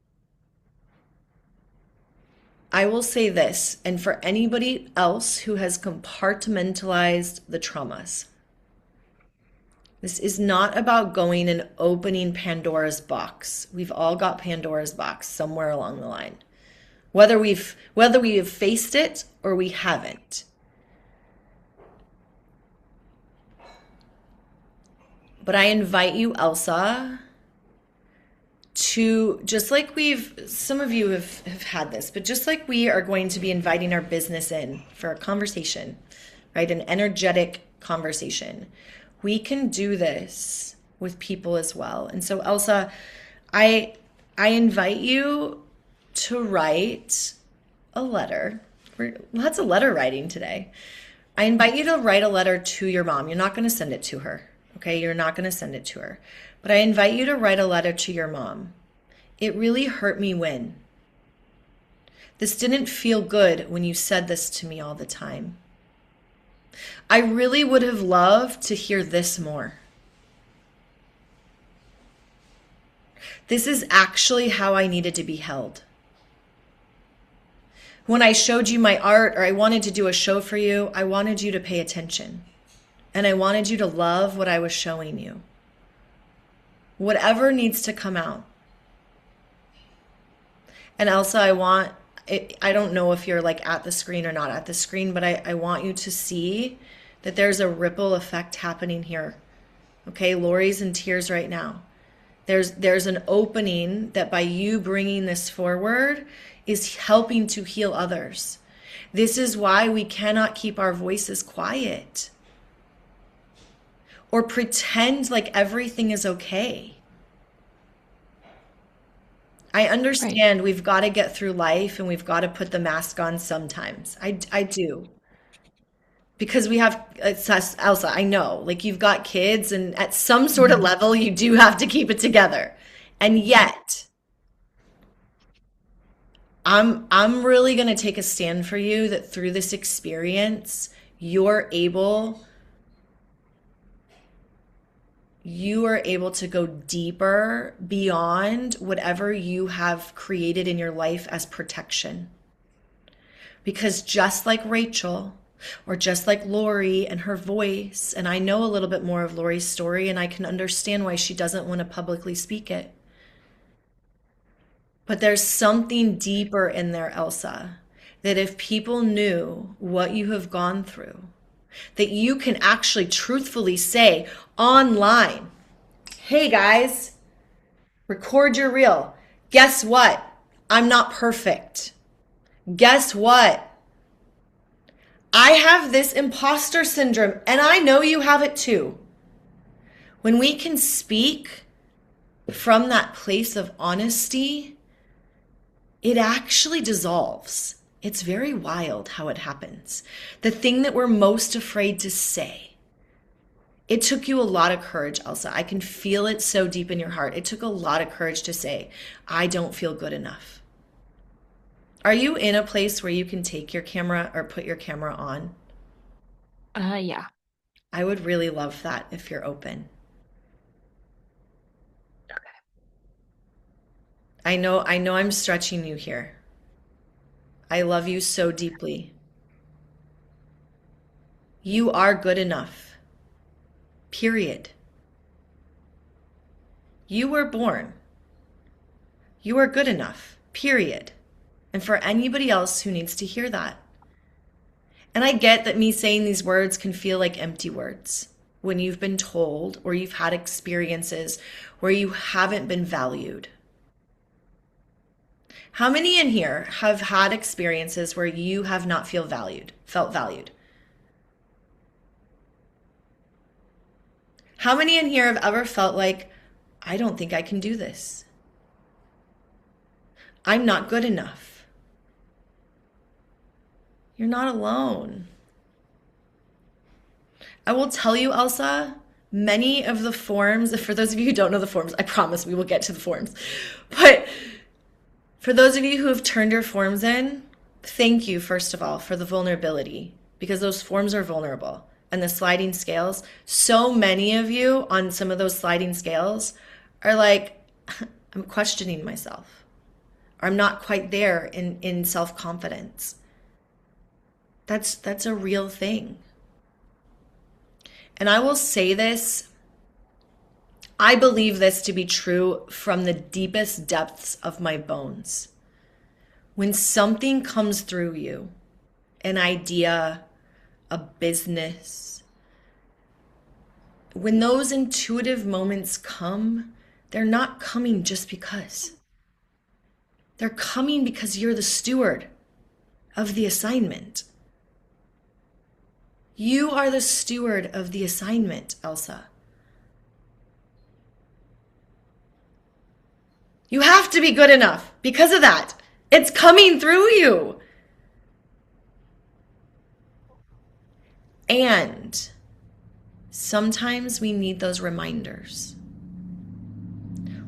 I will say this, and for anybody else who has compartmentalized the traumas, this is not about going and opening Pandora's box. We've all got Pandora's box somewhere along the line. Whether we have faced it or we haven't. But I invite you, Elsa, to just like some of you have had this, but just like we are going to be inviting our business in for a conversation, right? An energetic conversation. We can do this with people as well. And so, Elsa, I I invite you to write a letter. Lots of letter writing today. I invite you to write a letter to your mom. You're not going to send it to her. Okay? You're not going to send it to her. But I invite you to write a letter to your mom. It really hurt me when. This didn't feel good when you said this to me all the time. I really would have loved to hear this more. This is actually how I needed to be held. When I showed you my art or I wanted to do a show for you, I wanted you to pay attention. And I wanted you to love what I was showing you. Whatever needs to come out. And Elsa, I don't know if you're like at the screen or not at the screen, but I want you to see that there's a ripple effect happening here. Okay, Lori's in tears right now. There's an opening that by you bringing this forward is helping to heal others. This is why we cannot keep our voices quiet or pretend like everything is okay. I Right. understand we've got to get through life and we've got to put the mask on sometimes. I do. Because we have, it's us, Elsa, I know, like you've got kids and at some sort of Mhm. level you do have to keep it together. And Yeah. yet, I'm really going to take a stand for you that through this experience, you're able you are able to go deeper beyond whatever you have created in your life as protection. Because just like Rachel, or just like Lori and her voice, and I know a little bit more of Lori's story, and I can understand why she doesn't want to publicly speak it. But there's something deeper in there, Elsa, that if people knew what you have gone through, that you can actually truthfully say online, hey guys, record your reel. Guess what? I'm not perfect. Guess what? I have this imposter syndrome, and I know you have it too. When we can speak from that place of honesty, it actually dissolves. It's very wild how it happens. The thing that we're most afraid to say. It took you a lot of courage, Elsa. I can feel it so deep in your heart. It took a lot of courage to say, I don't feel good enough. Are you in a place where you can take your camera or put your camera on? Yeah. I would really love that if you're open. Okay. I know I'm stretching you here. I love you so deeply. You are good enough. Period. You were born. You are good enough. Period. And for anybody else who needs to hear that. And I get that me saying these words can feel like empty words when you've been told or you've had experiences where you haven't been valued. How many in here have had experiences where you have not felt valued? How many in here have ever felt like, I don't think I can do this? I'm not good enough. You're not alone. I will tell you, Elsa, many of the forms, for those of you who don't know the forms, I promise we will get to the forms. But for those of you who have turned your forms in, thank you, first of all, for the vulnerability, because those forms are vulnerable. And the sliding scales, so many of you on some of those sliding scales are like, I'm questioning myself. Or I'm not quite there in self-confidence. That's a real thing. And I will say this, I believe this to be true from the deepest depths of my bones. When something comes through you, an idea, a business, when those intuitive moments come, they're not coming just because. They're coming because you're the steward of the assignment. You are the steward of the assignment, Elsa. You have to be good enough because of that. It's coming through you. And sometimes we need those reminders,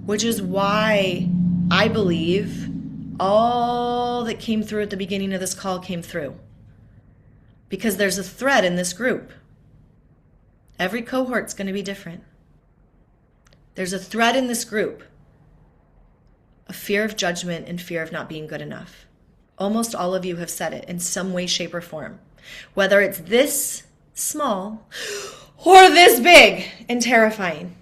which is why I believe all that came through at the beginning of this call came through. Because there's a thread in this group. Every cohort's going to be different. There's a thread in this group of fear of judgment and fear of not being good enough. Almost all of you have said it in some way, shape, or form. Whether it's this small or this big and terrifying.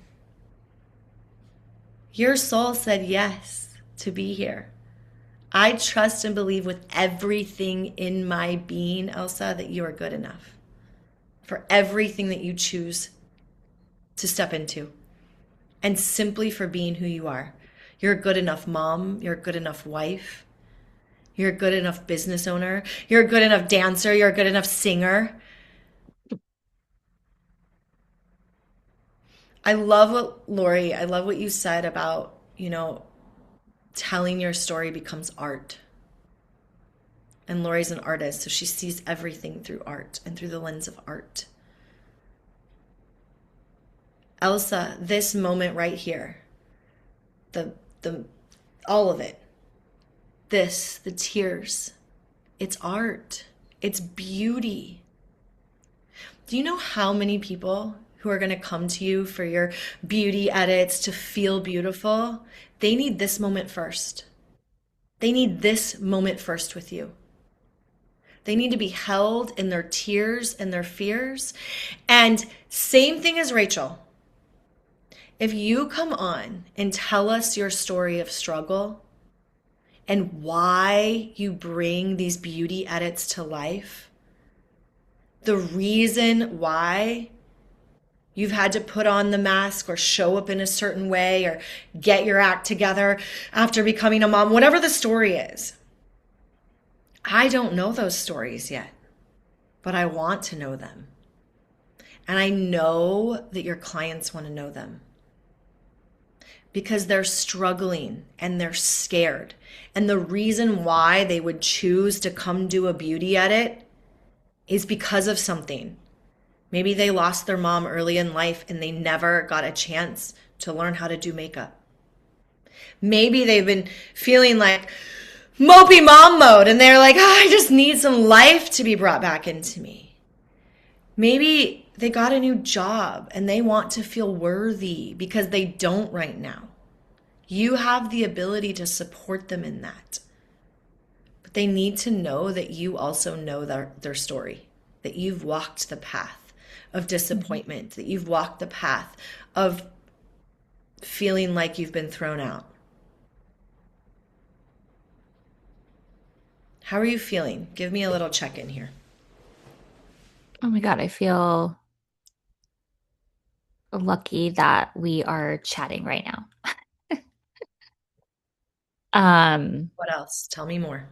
Your soul said yes to be here. I trust and believe with everything in my being, Elsa, that you are good enough for everything that you choose to step into. And simply for being who you are. You're a good enough mom. You're a good enough wife. You're a good enough business owner. You're a good enough dancer. You're a good enough singer. I love what you said about, telling your story becomes art. And Lori's an artist, so she sees everything through art and through the lens of art. Elsa, this moment right here, the all of it, the tears, it's art, it's beauty. Do you know how many people who are going to come to you for your beauty edits to feel beautiful? They need this moment first. They need this moment first with you. They need to be held in their tears and their fears. And same thing as Rachel. If you come on and tell us your story of struggle and why you bring these beauty edits to life, the reason why you've had to put on the mask or show up in a certain way or get your act together after becoming a mom, whatever the story is, I don't know those stories yet, but I want to know them. And I know that your clients want to know them because they're struggling and they're scared. And the reason why they would choose to come do a beauty edit is because of something. Maybe they lost their mom early in life and they never got a chance to learn how to do makeup. Maybe they've been feeling like mopey mom mode and they're like, I just need some life to be brought back into me. Maybe they got a new job and they want to feel worthy because they don't right now. You have the ability to support them in that. But they need to know that you also know their story, that you've walked the path of disappointment, that you've walked the path of feeling like you've been thrown out. How are you feeling? Give me a little check-in here. Oh my God, I feel lucky that we are chatting right now. What else? Tell me more.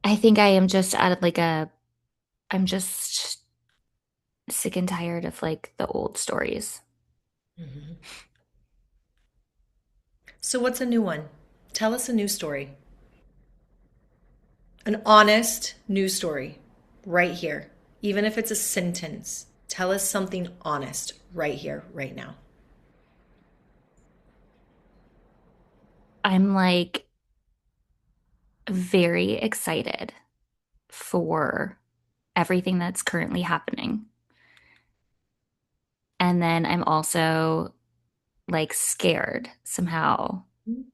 I think I am just I'm just sick and tired of like the old stories. Mhm. So what's a new one? Tell us a new story. An honest new story right here. Even if it's a sentence, tell us something honest right here, right now. I'm like very excited for everything that's currently happening. And then I'm also like scared somehow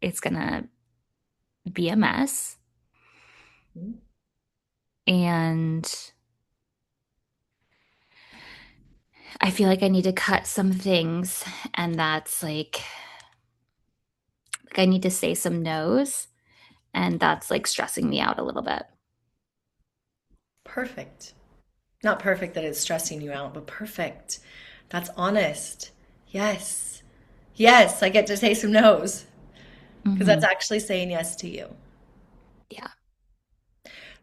it's gonna be a mess. And I feel like I need to cut some things, and that's like I need to say some no's, and that's like stressing me out a little bit. Perfect. Not perfect that it's stressing you out, but perfect. That's honest. Yes. Yes, I get to say some no's because that's Mhm. actually saying yes to you. Yeah.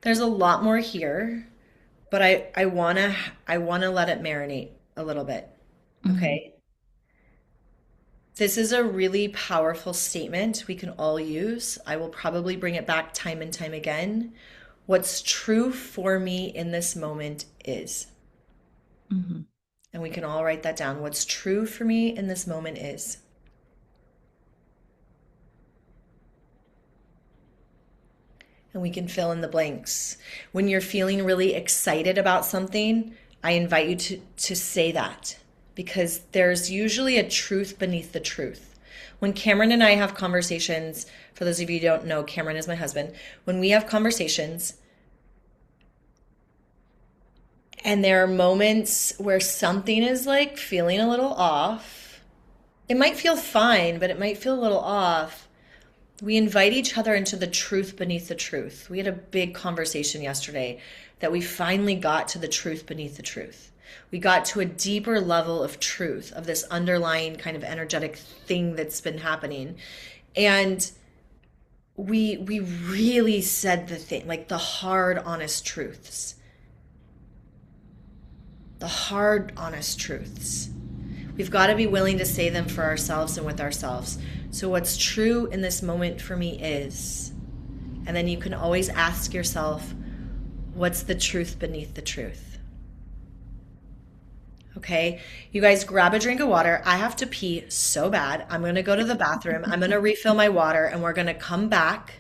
There's a lot more here, but I wanna let it marinate a little bit. Mhm. Okay? This is a really powerful statement we can all use. I will probably bring it back time and time again. What's true for me in this moment is, Mhm. and we can all write that down. What's true for me in this moment is. And we can fill in the blanks. When you're feeling really excited about something, I invite you to say that because there's usually a truth beneath the truth. When Cameron and I have conversations, for those of you who don't know, Cameron is my husband. When we have conversations and there are moments where something is like feeling a little off, it might feel fine, but it might feel a little off. We invite each other into the truth beneath the truth. We had a big conversation yesterday that we finally got to the truth beneath the truth. We got to a deeper level of truth, of this underlying kind of energetic thing that's been happening. And we really said the thing, like the hard, honest truths. The hard, honest truths. We've got to be willing to say them for ourselves and with ourselves. So, what's true in this moment for me is, and then you can always ask yourself, what's the truth beneath the truth? Okay, you guys grab a drink of water. I have to pee so bad. I'm going to go to the bathroom. I'm going to refill my water and we're going to come back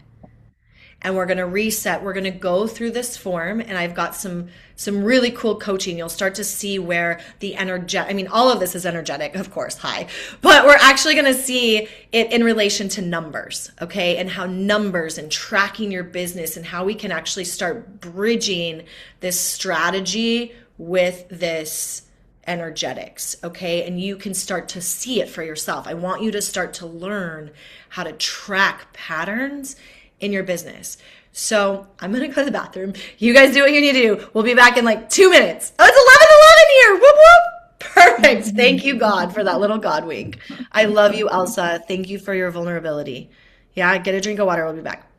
and we're going to reset. We're going to go through this form and I've got some really cool coaching. You'll start to see where the energetic, I mean, all of this is energetic, of course, hi, but we're actually going to see it in relation to numbers, okay? And how numbers and tracking your business and how we can actually start bridging this strategy with this energetics, okay? And you can start to see it for yourself. I want you to start to learn how to track patterns in your business. So I'm gonna go to the bathroom. You guys do what you need to do. We'll be back in like 2 minutes. Oh, it's 11:11 here. Whoop whoop. Perfect. Thank you, God, for that little God wink. I love you, Elsa. Thank you for your vulnerability. Yeah, get a drink of water. We'll be back.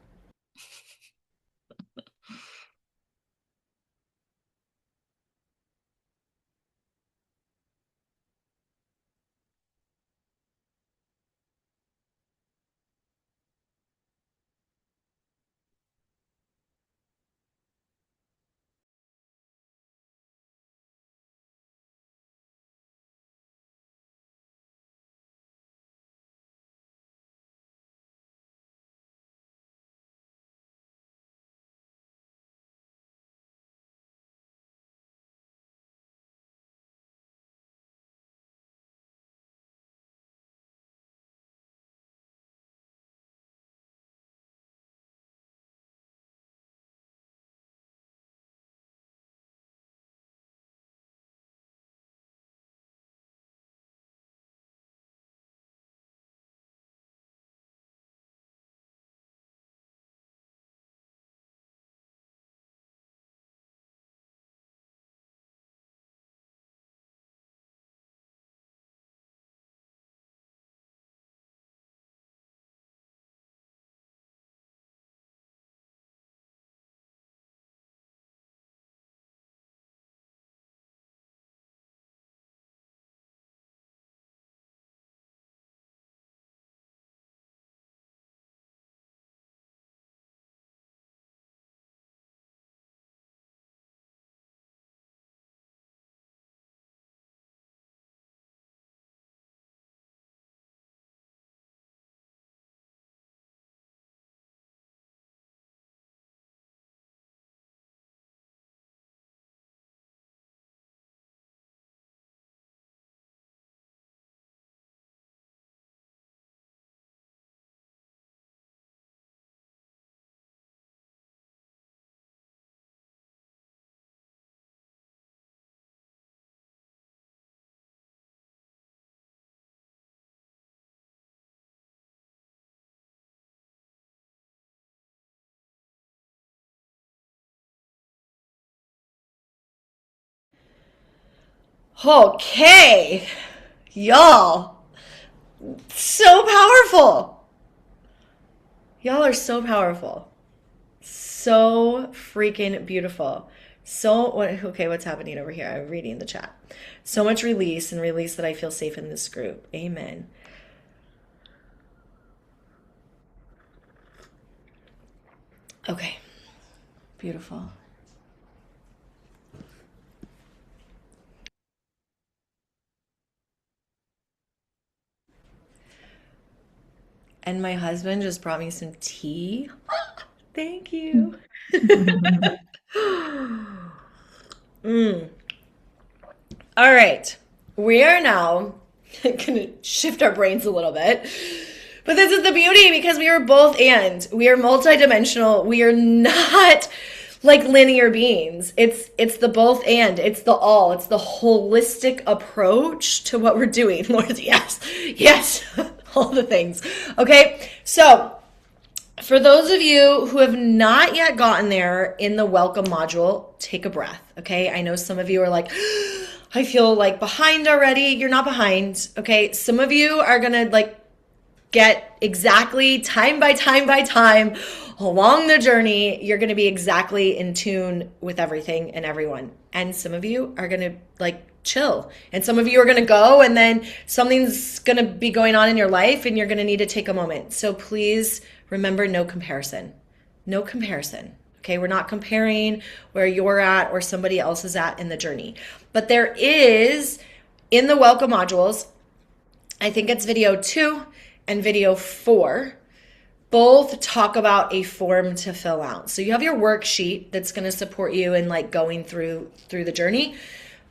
Okay, y'all, so powerful. Y'all are so powerful. So freaking beautiful. Okay, what's happening over here? I'm reading the chat. So much release and release that I feel safe in this group. Amen. Okay, beautiful. And my husband just brought me some tea. Thank you. Mm. All right. We are now going to shift our brains a little bit. But this is the beauty because we are both and. We are multidimensional. We are not like linear beings. It's the both and. It's the all. It's the holistic approach to what we're doing. Lord, yes. Yes. All the things. Okay. So for those of you who have not yet gotten there in the welcome module, take a breath. Okay. I know some of you are like, I feel like behind already. You're not behind. Okay. Some of you are going to like get exactly time by time along the journey. You're going to be exactly in tune with everything and everyone. And some of you are going to like chill. And some of you are going to go and then something's going to be going on in your life and you're going to need to take a moment. So please remember, no comparison. No comparison. Okay, we're not comparing where you're at or somebody else is at in the journey. But there is, in the welcome modules, I think it's video 2 and video 4, both talk about a form to fill out. So you have your worksheet that's going to support you in like going through the journey.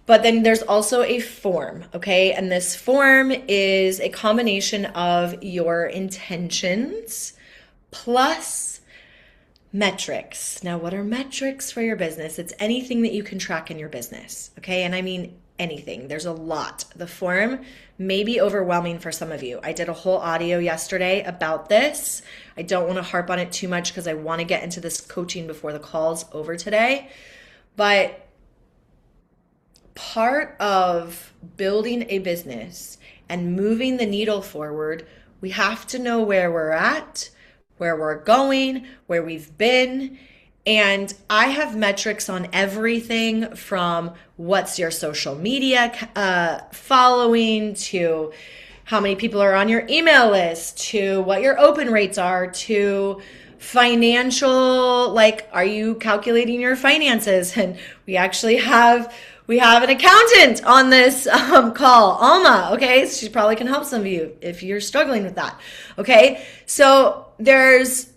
But then there's also a form, okay? And this form is a combination of your intentions plus metrics. Now, what are metrics for your business? It's anything that you can track in your business, okay? And I mean anything. There's a lot. The form may be overwhelming for some of you. I did a whole audio yesterday about this. I don't want to harp on it too much because I want to get into this coaching before the call's over today. But part of building a business and moving the needle forward, we have to know where we're at, where we're going, where we've been. And I have metrics on everything from what's your social media following to how many people are on your email list to what your open rates are to financial, like, are you calculating your finances? And we actually have an accountant on this call, Alma, okay? She probably can help some of you if you're struggling with that, okay? So there's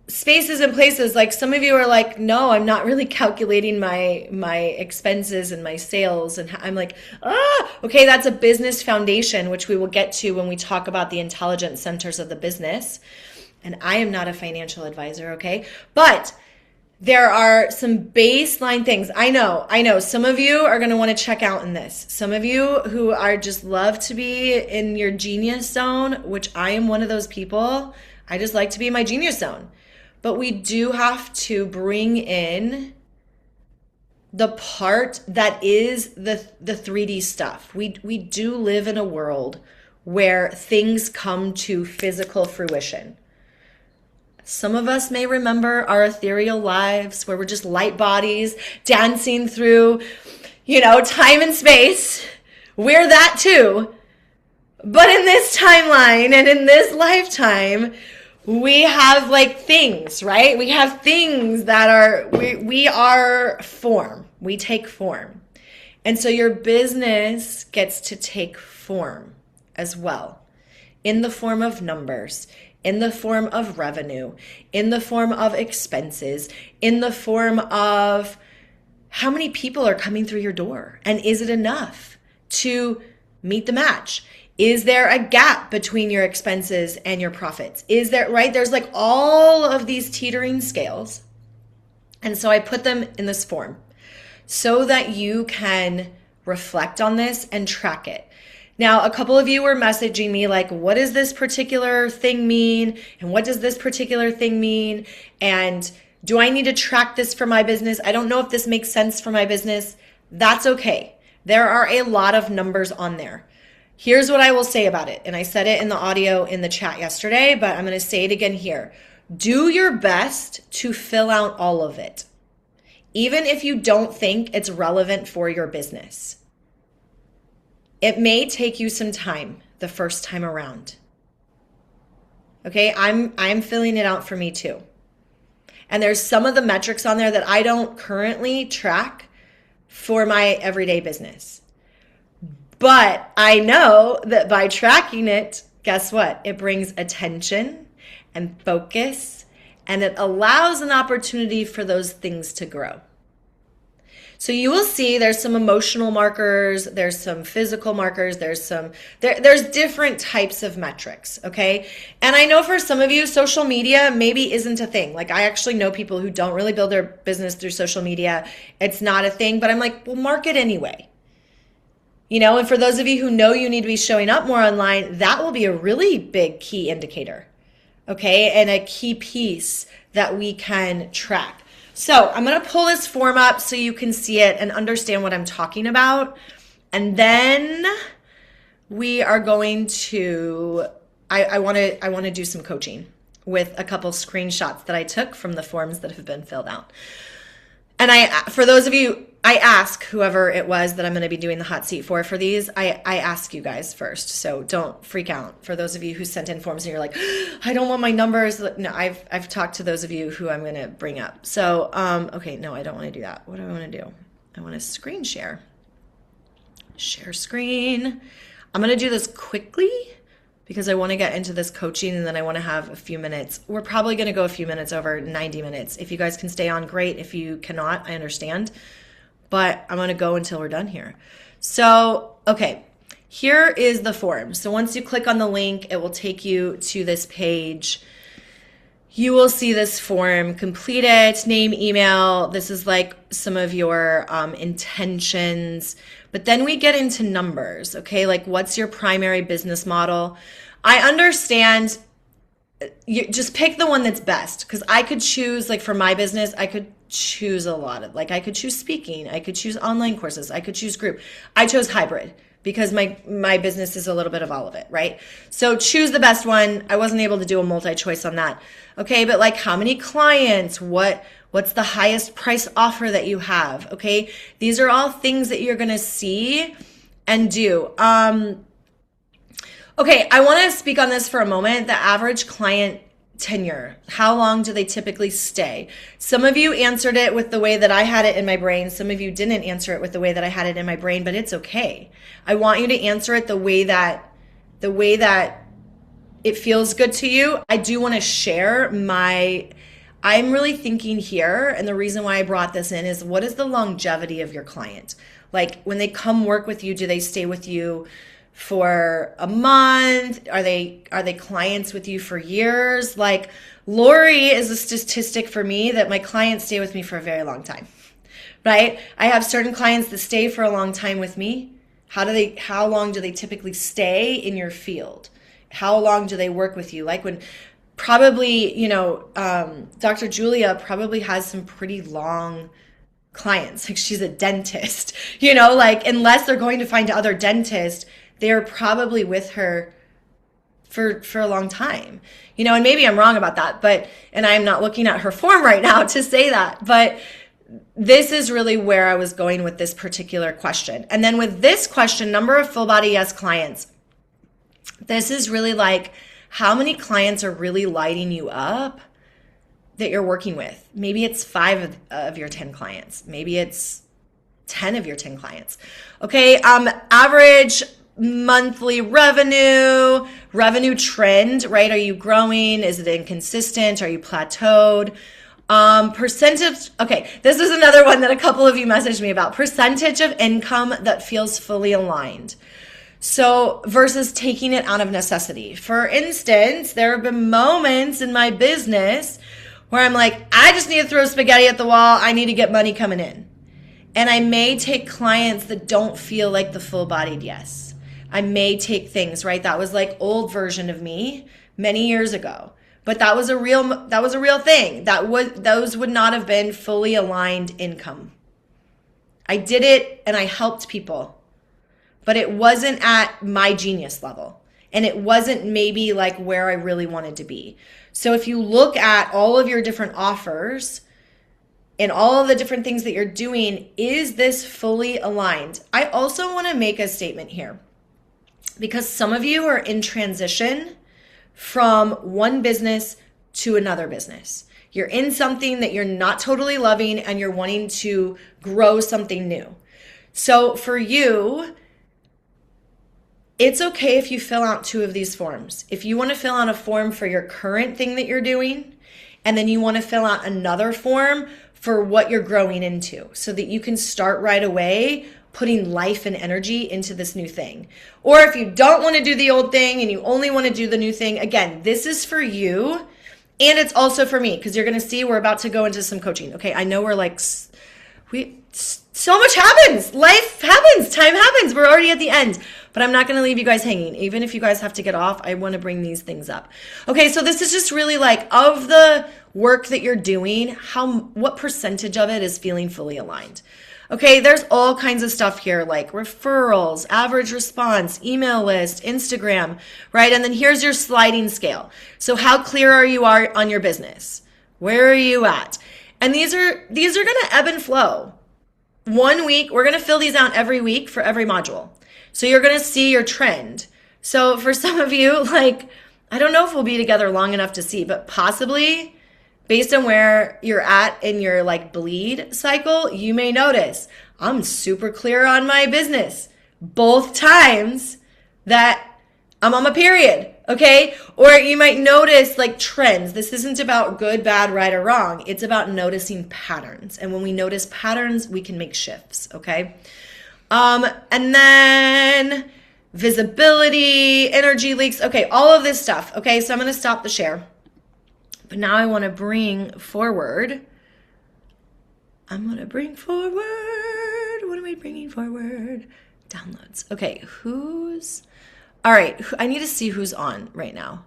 spaces and places, like some of you are like, no, I'm not really calculating my expenses and my sales. And I'm like, okay, that's a business foundation, which we will get to when we talk about the intelligence centers of the business. And I am not a financial advisor, okay? But there are some baseline things. I know. Some of you are going to want to check out in this. Some of you who are just love to be in your genius zone, which I am one of those people. I just like to be in my genius zone. But we do have to bring in the part that is the 3D stuff. We do live in a world where things come to physical fruition. Some of us may remember our ethereal lives where we're just light bodies dancing through, time and space. We're that too. But in this timeline and in this lifetime, we have like things, right? We have things that we are form. We take form. And so your business gets to take form as well, in the form of numbers, in the form of revenue, in the form of expenses, in the form of how many people are coming through your door, and is it enough to meet the match? Is there a gap between your expenses and your profits? Is there, right? There's like all of these teetering scales. And so I put them in this form so that you can reflect on this and track it. Now, a couple of you were messaging me like, what does this particular thing mean? And what does this particular thing mean? And do I need to track this for my business? I don't know if this makes sense for my business. That's okay. There are a lot of numbers on there. Here's what I will say about it. And I said it in the audio in the chat yesterday, but I'm going to say it again here. Do your best to fill out all of it, even if you don't think it's relevant for your business. It may take you some time the first time around. Okay, I'm filling it out for me too. And there's some of the metrics on there that I don't currently track for my everyday business. But I know that by tracking it, guess what? It brings attention and focus, and it allows an opportunity for those things to grow. So you will see there's some emotional markers, there's some physical markers, there's different types of metrics, okay? And I know for some of you, social media maybe isn't a thing. Like I actually know people who don't really build their business through social media. It's not a thing, but I'm like, well, market anyway. You know, and for those of you who know you need to be showing up more online, that will be a really big key indicator, okay? And a key piece that we can track. So I'm going to pull this form up so you can see it and understand what I'm talking about. And then we are going to, I want to do some coaching with a couple screenshots that I took from the forms that have been filled out. And for those of you, I ask whoever it was that I'm going to be doing the hot seat for these, I ask you guys first. So don't freak out. For those of you who sent in forms and you're like, I don't want my numbers. No, I've talked to those of you who I'm going to bring up. So, okay, no, I don't want to do that. What do I want to do? I want to screen share. Share screen. I'm going to do this quickly because I want to get into this coaching and then I want to have a few minutes. We're probably going to go a few minutes over 90 minutes. If you guys can stay on, great. If you cannot, I understand. But I'm going to go until we're done here. So, okay, here is the form. So once you click on the link, it will take you to this page. You will see this form, complete it, name, email. This is like some of your intentions. But then we get into numbers, okay? Like what's your primary business model? I understand. You just pick the one that's best, because I could choose, like for my business, I could choose a lot of, like I could choose speaking, I could choose online courses, I could choose group. I chose hybrid because my business is a little bit of all of it, right? So choose the best one. I wasn't able to do a multi-choice on that. Okay, but like how many clients, what's the highest price offer that you have? Okay, these are all things that you're gonna see and do. Okay, I want to speak on this for a moment. The average client tenure. How long do they typically stay? Some of you answered it with the way that I had it in my brain. Some of you didn't answer it with the way that I had it in my brain, but it's okay. I want you to answer it the way that it feels good to you. I do want to share I'm really thinking here, and the reason why I brought this in is, what is the longevity of your client? Like when they come work with you, do they stay with you for a month? Are they clients with you for years? Like Lori is a statistic for me that my clients stay with me for a very long time, right? I have certain clients that stay for a long time with me. How long do they typically stay in your field? How long do they work with you? Like when probably, Dr. Julia probably has some pretty long clients. Like she's a dentist, like unless they're going to find other dentists, they're probably with her for a long time, and maybe I'm wrong about that, and I'm not looking at her form right now to say that, but this is really where I was going with this particular question. And then with this question, number of full body yes clients, this is really like how many clients are really lighting you up that you're working with. Maybe it's 5 of your 10 clients. Maybe it's 10 of your 10 clients. Okay, average monthly revenue trend, right? Are you growing? Is it inconsistent? Are you plateaued? Percentage. Okay, this is another one that a couple of you messaged me about. Percentage of income that feels fully aligned. So versus taking it out of necessity. For instance, there have been moments in my business where I'm like, I just need to throw spaghetti at the wall. I need to get money coming in. And I may take clients that don't feel like the full-bodied yes. I may take things, right? That was like old version of me many years ago. But that was a real thing. Those would not have been fully aligned income. I did it and I helped people, but it wasn't at my genius level. And it wasn't maybe like where I really wanted to be. So if you look at all of your different offers and all of the different things that you're doing, is this fully aligned? I also want to make a statement here because some of you are in transition from one business to another business. You're in something that you're not totally loving and you're wanting to grow something new. So for you, it's okay if you fill out 2 of these forms. If you want to fill out a form for your current thing that you're doing, and then you want to fill out another form for what you're growing into so that you can start right away putting life and energy into this new thing. Or if you don't want to do the old thing and you only want to do the new thing, again, this is for you and it's also for me because you're going to see we're about to go into some coaching. Okay, I know we're like, so much happens. Life happens. Time happens. We're already at the end. But I'm not going to leave you guys hanging. Even if you guys have to get off, I want to bring these things up. Okay, so this is just really like, of the work that you're doing, what percentage of it is feeling fully aligned? Okay, there's all kinds of stuff here like referrals, average response, email list, Instagram, right? And then here's your sliding scale. So how clear are you on your business? Where are you at? And these are going to ebb and flow. 1 week, we're going to fill these out every week for every module. So you're going to see your trend. So for some of you, like, I don't know if we'll be together long enough to see, but possibly based on where you're at in your like bleed cycle, you may notice I'm super clear on my business both times that I'm on my period. Okay. Or you might notice like trends. This isn't about good, bad, right, or wrong. It's about noticing patterns. And when we notice patterns, we can make shifts. Okay. And then visibility, energy leaks. Okay. All of this stuff. Okay. So I'm going to stop the share, but now I want to bring forward. What am I bringing forward? Downloads. Okay. All right, I need to see who's on right now.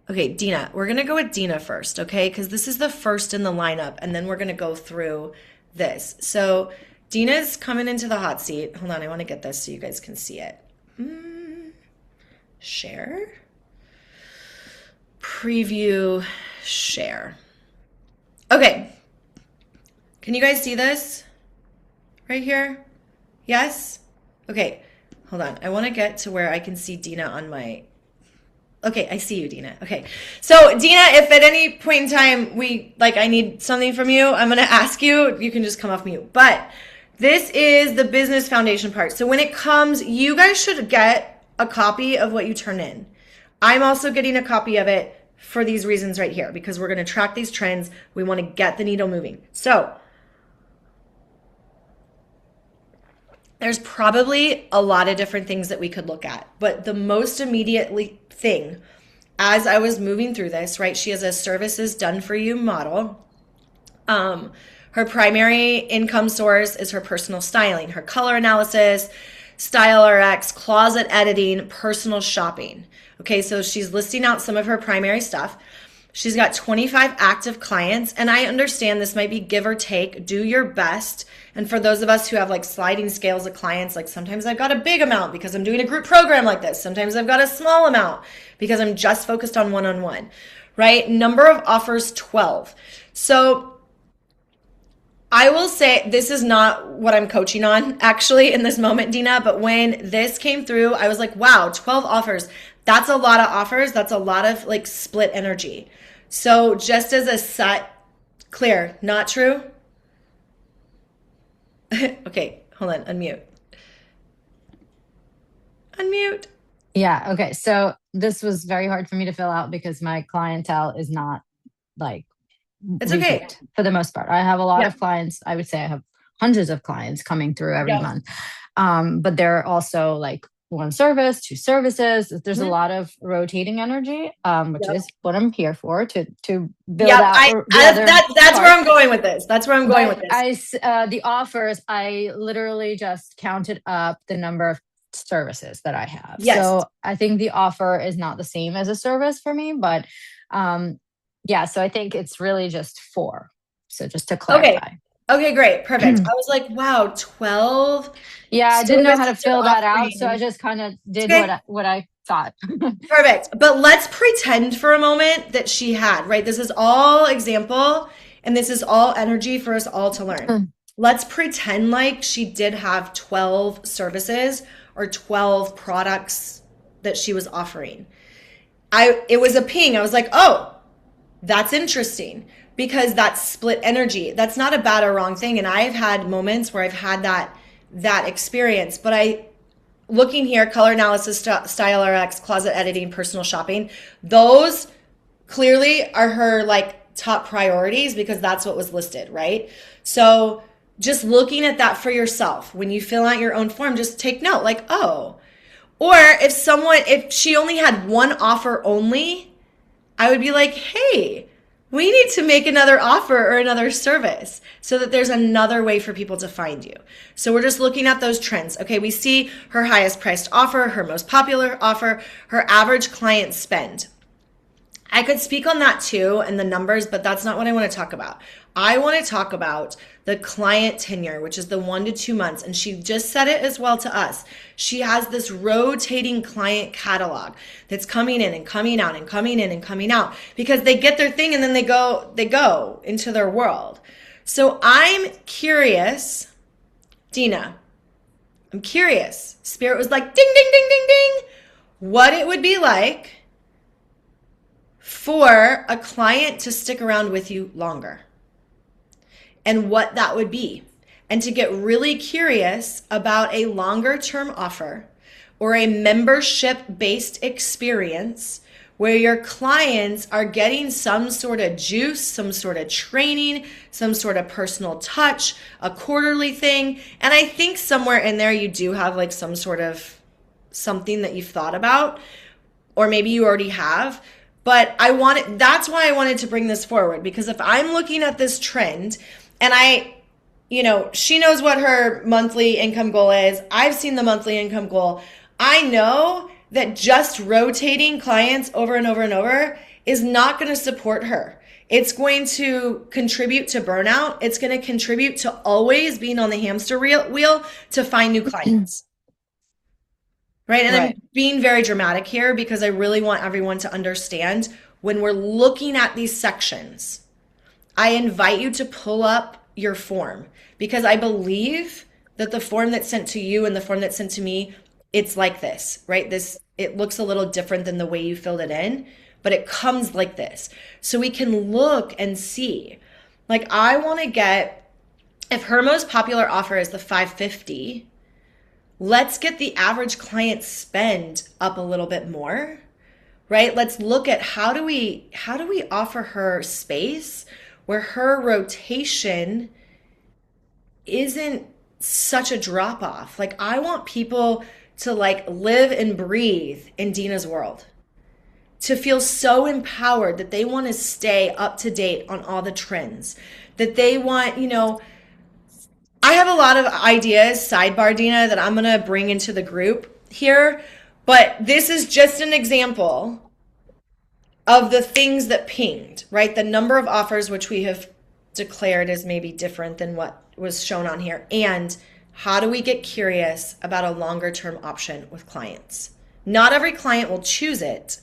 Okay, Dina. We're going to go with Dina first, okay? Because this is the first in the lineup, and then we're going to go through this. So Dina's coming into the hot seat. Hold on, I want to get this so you guys can see it. Share. Preview, share. Okay. Can you guys see this right here? Yes? Okay. Hold on. I want to get to where I can see Dina on my... Okay, I see you, Dina. Okay. So, Dina, if at any point in time I need something from you, I'm going to ask you. You can just come off mute. But this is the business foundation part. So when it comes, you guys should get a copy of what you turn in. I'm also getting a copy of it for these reasons right here because we're going to track these trends. We want to get the needle moving. So, there's probably a lot of different things that we could look at, but the most immediate thing as I was moving through this, right? She has a services done for you model. Her primary income source is her personal styling, her color analysis, Style RX, closet editing, personal shopping. Okay, so she's listing out some of her primary stuff. She's got 25 active clients, and I understand this might be give or take. Do your best. And for those of us who have like sliding scales of clients, like sometimes I've got a big amount because I'm doing a group program like this. Sometimes I've got a small amount because I'm just focused on one-on-one, right? Number of offers, 12. So I will say this is not what I'm coaching on actually in this moment, Dina, but when this came through, I was like, wow, 12 offers. That's a lot of offers. That's a lot of like split energy. So just as a set, clear, not true? Okay, hold on, unmute. Unmute. Yeah, okay. So this was very hard for me to fill out because my clientele is not like It's okay. repeat for the most part. I have a lot Yeah. of clients. I would say I have hundreds of clients coming through every Yeah. month. But they're also like one service, two services. There's a Mhm. lot of rotating energy, which Yep. is what I'm here for to build Yeah, out the other that's where parts. I'm going with this. That's where I'm going with this. The offers, I literally just counted up the number of services that I have. Yes. So I think the offer is not the same as a service for me, but yeah, so I think it's really just 4. So just to clarify. Okay, great. Perfect. I was like, wow, 12 Yeah, I didn't know how to services fill and that out, so I offerings. just kind of did Okay, what I thought. perfect. But let's pretend for a moment that she had, right? This is all example and this is all energy for us all to learn. Let's pretend like she did have 12 services or 12 products that she was offering. It was a ping. I was like, "Oh, that's interesting." Because that's split energy. That's not a bad or wrong thing. And I've had moments where I've had that experience, but looking here, color analysis, style RX, closet editing, personal shopping, those clearly are her like top priorities because that's what was listed, right? So just looking at that for yourself, when you fill out your own form, just take note like, oh, or if she only had one offer only, I would be like, hey, we need to make another offer or another service so that there's another way for people to find you. So we're just looking at those trends. Okay, we see her highest priced offer, her most popular offer, her average client spend. I could speak on that too and the numbers, but that's not what I want to talk about. I want to talk about the client tenure, which is the 1 to 2 months. And she just said it as well to us. She has this rotating client catalog that's coming in and coming out and coming in and coming out because they get their thing and then they go into their world. So I'm curious, Dina, I'm curious. Spirit was like, ding, ding, ding, ding, ding, what it would be like for a client to stick around with you longer and what that would be. And to get really curious about a longer term offer or a membership based experience where your clients are getting some sort of juice, some sort of training, some sort of personal touch, a quarterly thing. And I think somewhere in there you do have like some sort of something that you've thought about, or maybe you already have. But that's why I wanted to bring this forward, because if I'm looking at this trend and she knows what her monthly income goal is. I've seen the monthly income goal. I know that just rotating clients over and over and over is not going to support her. It's going to contribute to burnout. It's going to contribute to always being on the hamster wheel to find new clients. Right? And I'm being very dramatic here because I really want everyone to understand when we're looking at these sections, I invite you to pull up your form because I believe that the form that's sent to you and the form that's sent to me, it's like this, right? It looks a little different than the way you filled it in, but it comes like this. So we can look and see. Like I want to get, if her most popular offer is the 550, let's get the average client spend up a little bit more, right? Let's look at how do we offer her space where her rotation isn't such a drop off. Like I want people to like live and breathe in Dina's world, to feel so empowered that they want to stay up to date on all the trends, that they want, I have a lot of ideas, sidebar, Dina, that I'm going to bring into the group here, but this is just an example of the things that pinged, right? The number of offers, which we have declared as maybe different than what was shown on here. And how do we get curious about a longer term option with clients? Not every client will choose it.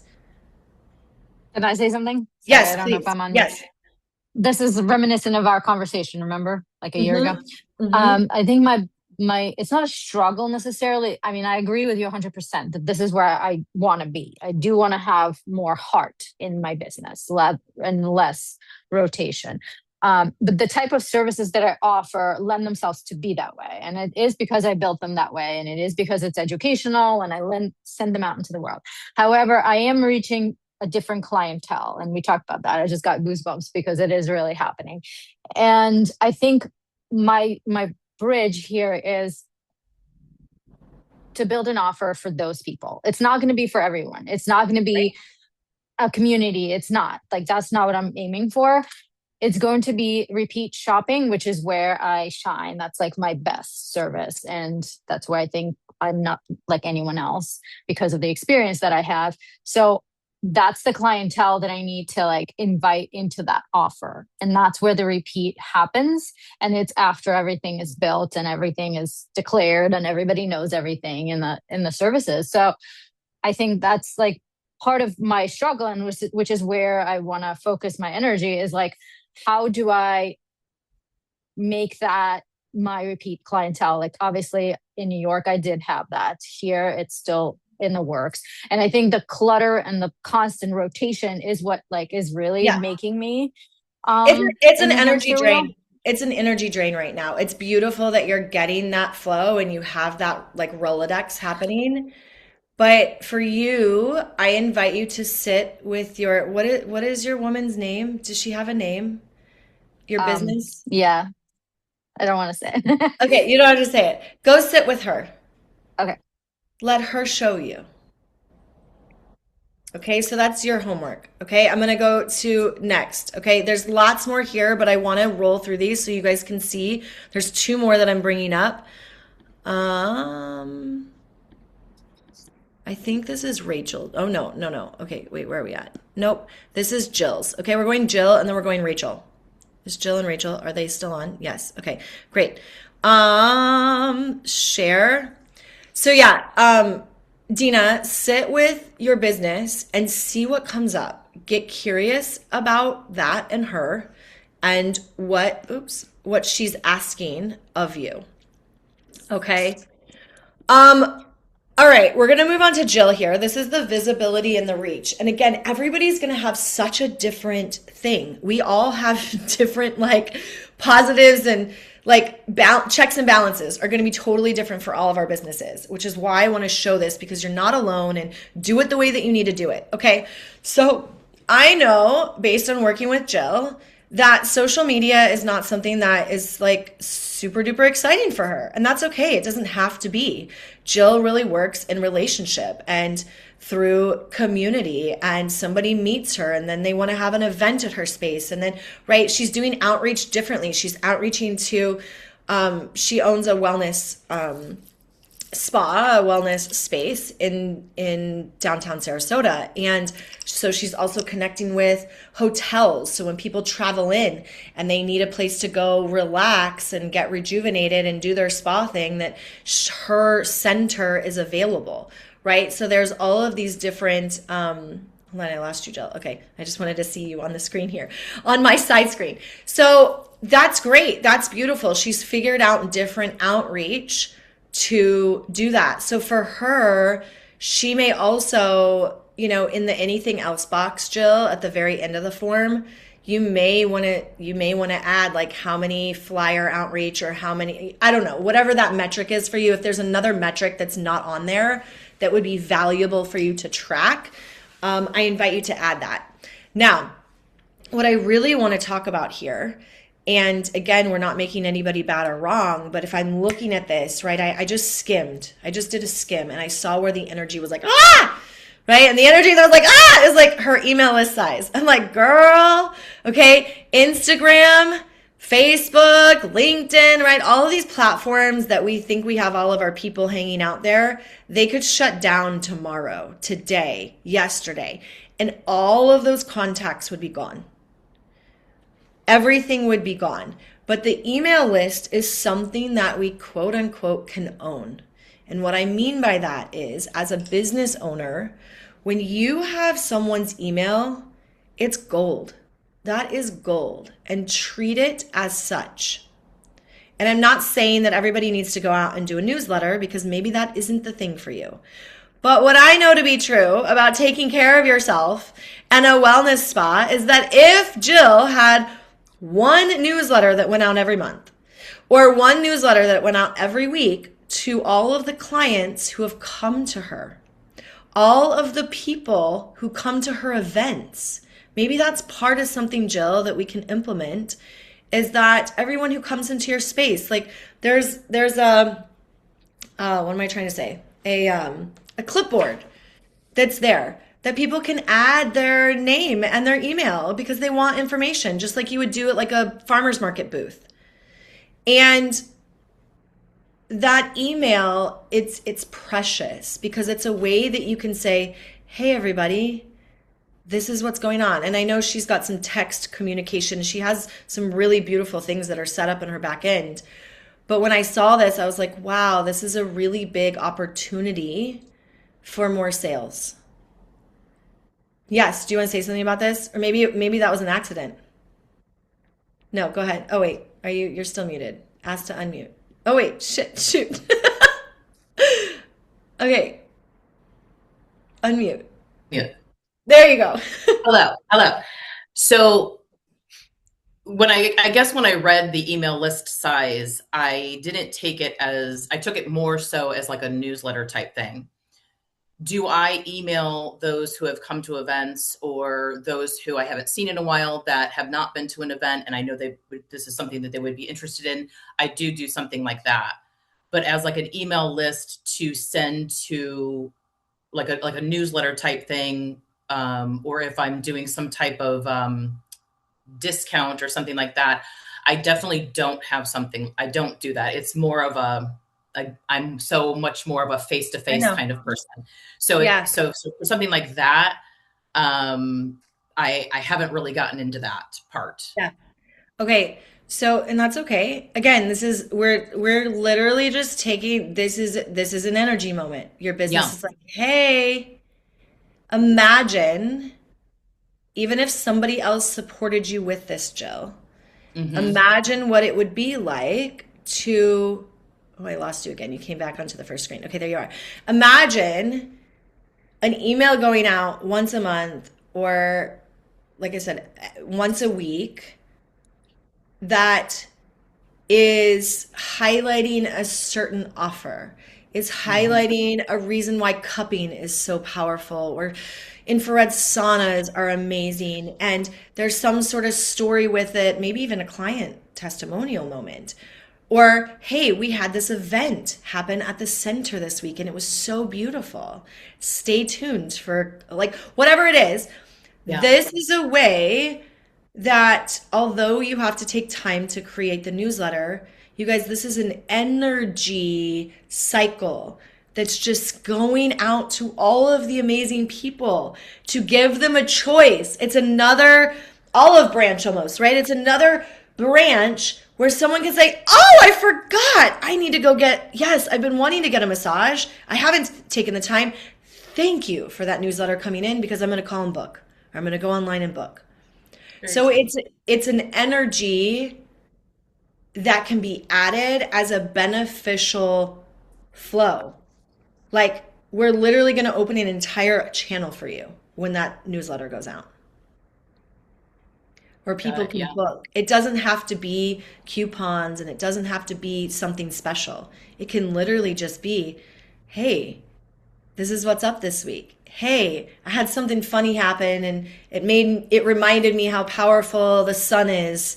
Can I say something? Sorry, Yes, I don't please. know if I'm on. Yes. This is reminiscent of our conversation, remember? Like a year ago. I think my it's not a struggle necessarily. I mean, I agree with you 100% that this is where I want to be. I do want to have more heart in my business and less rotation. But the type of services that I offer lend themselves to be that way. And it is because I built them that way. And it is because it's educational and I send them out into the world. However, I am reaching a different clientele. And we talked about that. I just got goosebumps because it is really happening. And I think my bridge here is to build an offer for those people. It's not going to be for everyone. It's not going to be a community. It's not like, that's not what I'm aiming for. It's going to be repeat shopping, which is where I shine. That's like my best service. And that's where I think I'm not like anyone else because of the experience that I have. So that's the clientele that I need to like invite into that offer. And that's where the repeat happens. And it's after everything is built and everything is declared and everybody knows everything in the services. So I think that's like part of my struggle, and which is where I want to focus my energy, is like, how do I make that my repeat clientele? Like obviously in New York, I did have that. Here, it's still in the works. And I think the clutter and the constant rotation is what like is really Yeah. making me It's in an the energy hamster wheel. drain. It's an energy drain right now. It's beautiful that you're getting that flow and you have that like Rolodex happening. But for you, I invite you to sit with your what is your woman's name? Does she have a name? Your business? Yeah, I don't want to say it. Okay, you don't have to say it. Go sit with her. Okay. Let her show you. Okay, so that's your homework. Okay, I'm gonna go to next. Okay, there's lots more here, but I want to roll through these so you guys can see. There's two more that I'm bringing up. I think this is Rachel. Oh no, no, no. Okay, wait, where are we at? Nope, this is Jill's. Okay, we're going Jill and then we're going Rachel. Is Jill and Rachel, are they still on? Yes. Okay, great. Share. So yeah, Dina, sit with your business and see what comes up. Get curious about that and her and what she's asking of you. Okay. All right, we're going to move on to Jill here. This is the visibility and the reach. And again, everybody's going to have such a different thing. We all have different like positives and like checks and balances are going to be totally different for all of our businesses, which is why I want to show this, because you're not alone, and do it the way that you need to do it. Okay. So I know based on working with Jill that social media is not something that is like super duper exciting for her. And that's okay. It doesn't have to be. Jill really works in relationship and through community, and somebody meets her and then they want to have an event at her space. And then, right, she's doing outreach differently. She's outreaching to, she owns a wellness, spa, a wellness space in downtown Sarasota. And so she's also connecting with hotels. So when people travel in and they need a place to go relax and get rejuvenated and do their spa thing, that her center is available, right? So there's all of these different, hold on, I lost you, Jill. Okay, I just wanted to see you on the screen here, on my side screen. So that's great. That's beautiful. She's figured out different outreach to do that. So for her, she may also, in the anything else box, Jill, at the very end of the form, you may want to add like how many flyer outreach or how many, I don't know, whatever that metric is for you. If there's another metric that's not on there that would be valuable for you to track, I invite you to add that. Now, what I really want to talk about here, and again, we're not making anybody bad or wrong, but if I'm looking at this, right, I just skimmed. I just did a skim and I saw where the energy was like, ah, right? And the energy that was like, ah, is like her email list size. I'm like, girl, okay, Instagram, Facebook, LinkedIn, right? All of these platforms that we think we have all of our people hanging out there, they could shut down tomorrow, today, yesterday, and all of those contacts would be gone. Everything would be gone. But the email list is something that we quote unquote can own. And what I mean by that is, as a business owner, when you have someone's email, it's gold. That is gold, and treat it as such. And I'm not saying that everybody needs to go out and do a newsletter, because maybe that isn't the thing for you. But what I know to be true about taking care of yourself and a wellness spa is that if Jill had one newsletter that went out every month, or one newsletter that went out every week to all of the clients who have come to her, all of the people who come to her events, maybe that's part of something, Jill, that we can implement, is that everyone who comes into your space, like there's a, what am I trying to say? A clipboard that's there that people can add their name and their email because they want information, just like you would do at like a farmer's market booth. And that email, it's precious because it's a way that you can say, hey, everybody, this is what's going on. And I know she's got some text communication. She has some really beautiful things that are set up in her back end. But when I saw this, I was like, wow, this is a really big opportunity for more sales. Yes, do you want to say something about this? Or maybe that was an accident. No, go ahead. Oh wait, you're still muted. Ask to unmute. Oh wait, shit, shoot. Okay, unmute. Yeah. There you go. Hello. Hello. So I guess when I read the email list size, I didn't take it I took it more so as like a newsletter type thing. Do I email those who have come to events or those who I haven't seen in a while that have not been to an event and I know this is something that they would be interested in? I do something like that. But as like an email list to send to like a newsletter type thing, or if I'm doing some type of discount or something like that, I definitely don't have something. I don't do that. It's more of I'm so much more of a face-to-face kind of person. So, Yeah. so for something like that, I haven't really gotten into that part. Yeah. Okay. So, and that's okay. Again, we're literally just taking, this is an energy moment. Your business Yeah. is like, hey, imagine even if somebody else supported you with this, Jill, imagine what it would be like to, oh, I lost you again. You came back onto the first screen. Okay, there you are. Imagine an email going out once a month or, like I said, once a week that is highlighting a certain offer, is highlighting a reason why cupping is so powerful, or infrared saunas are amazing, and there's some sort of story with it, maybe even a client testimonial moment. Or, hey, we had this event happen at the center this week and it was so beautiful. Stay tuned for, like, whatever it is. Yeah. This is a way that although you have to take time to create the newsletter, you guys, this is an energy cycle that's just going out to all of the amazing people to give them a choice. It's another olive branch almost, right? It's another branch where someone can say, oh, I forgot. I need to go yes, I've been wanting to get a massage. I haven't taken the time. Thank you for that newsletter coming in because I'm going to call and book, or I'm going to go online and book. So it's an energy that can be added as a beneficial flow. Like, we're literally going to open an entire channel for you when that newsletter goes out. Where people can yeah. book. It doesn't have to be coupons and it doesn't have to be something special. It can literally just be, hey, this is what's up this week. Hey, I had something funny happen and it reminded me how powerful the sun is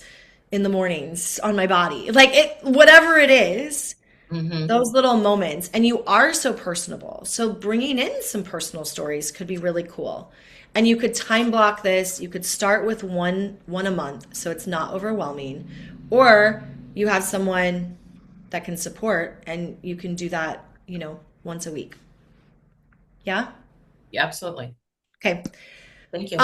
in the mornings on my body. Like, whatever it is, those little moments. And you are so personable. So bringing in some personal stories could be really cool. And you could time block this. You could start with one a month so it's not overwhelming. Or you have someone that can support and you can do that, once a week. Yeah? Yeah, absolutely. Okay. Thank you.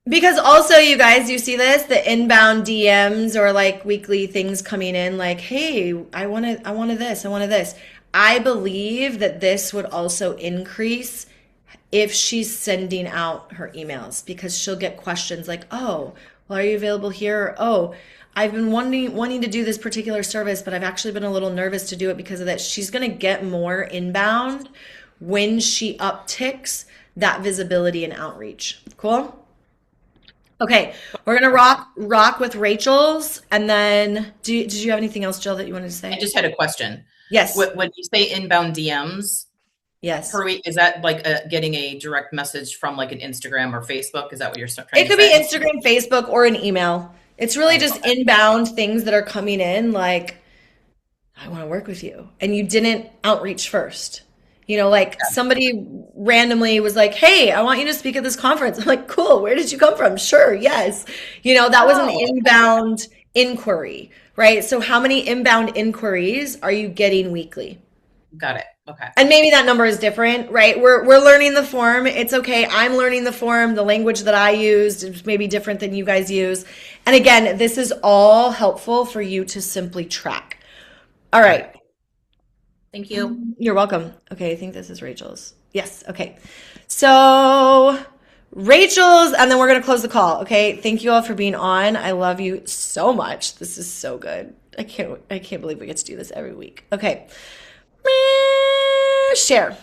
Because also, you guys, you see this, the inbound DMs or like weekly things coming in like, hey, I wanted this. I believe that this would also increase if she's sending out her emails, because she'll get questions like, oh, well, are you available here? Or, oh, I've been wanting to do this particular service, but I've actually been a little nervous to do it because of that. She's going to get more inbound when she upticks that visibility and outreach. Cool? Okay, we're going to rock with Rachel's. And then did you have anything else, Jill, that you wanted to say? I just had a question. Yes. When you say inbound DMs, Yes. per week, is that like getting a direct message from like an Instagram or Facebook? Is that what you're trying to say? It could be Instagram, Facebook, or an email. It's really just inbound things that are coming in like, I want to work with you. And you didn't outreach first. Somebody randomly was like, hey, I want you to speak at this conference. I'm like, cool. Where did you come from? Sure. Yes. That was an inbound inquiry, right? So how many inbound inquiries are you getting weekly? Got it. Okay. And maybe that number is different, right? We're learning the form. It's okay. I'm learning the form. The language that I used is maybe different than you guys use. And again, this is all helpful for you to simply track. All right. Thank you. You're welcome. Okay, I think this is Rachel's. Yes, okay. So Rachel's, and then we're going to close the call. Okay, thank you all for being on. I love you so much. This is so good. I can't believe we get to do this every week. Okay. Share.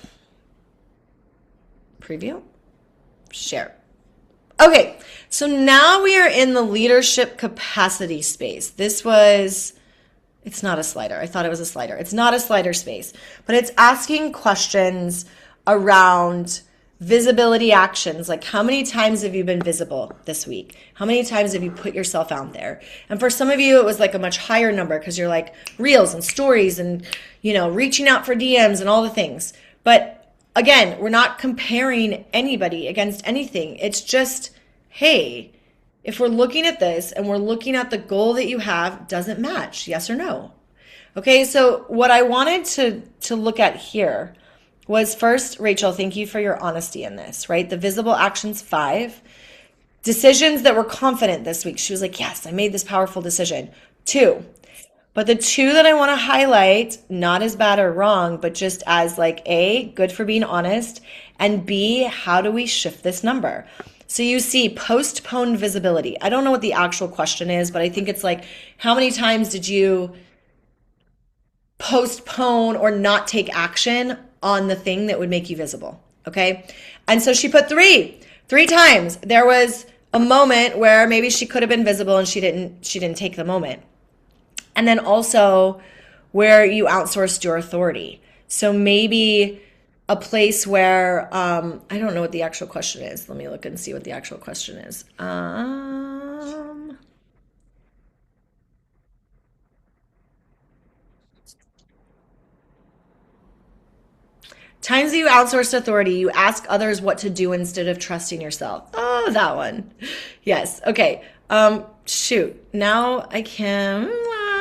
Preview. Share. Okay, so now we are in the leadership capacity space. It's not a slider. I thought it was a slider. It's not a slider space, but it's asking questions around visibility actions. Like, how many times have you been visible this week? How many times have you put yourself out there? And for some of you, it was like a much higher number because you're like reels and stories and, reaching out for DMs and all the things. But again, we're not comparing anybody against anything. It's just, hey, if we're looking at this and we're looking at the goal that you have, does it match? Yes or no? Okay, so what I wanted to look at here was first, Rachel, thank you for your honesty in this, right? The visible actions 5, decisions that were confident this week. She was like, yes, I made this powerful decision. 2, but the 2 that I want to highlight, not as bad or wrong, but just as like A, good for being honest, and B, how do we shift this number? So you see postponed visibility. I don't know what the actual question is, but I think it's like, how many times did you postpone or not take action on the thing that would make you visible? Okay. And so she put 3 times. There was a moment where maybe she could have been visible and she didn't take the moment. And then also where you outsourced your authority. So maybe a place where, I don't know what the actual question is. Let me look and see what the actual question is. Times that you outsourced authority, you ask others what to do instead of trusting yourself. Oh, that one. Yes. Okay. Shoot. Now I can,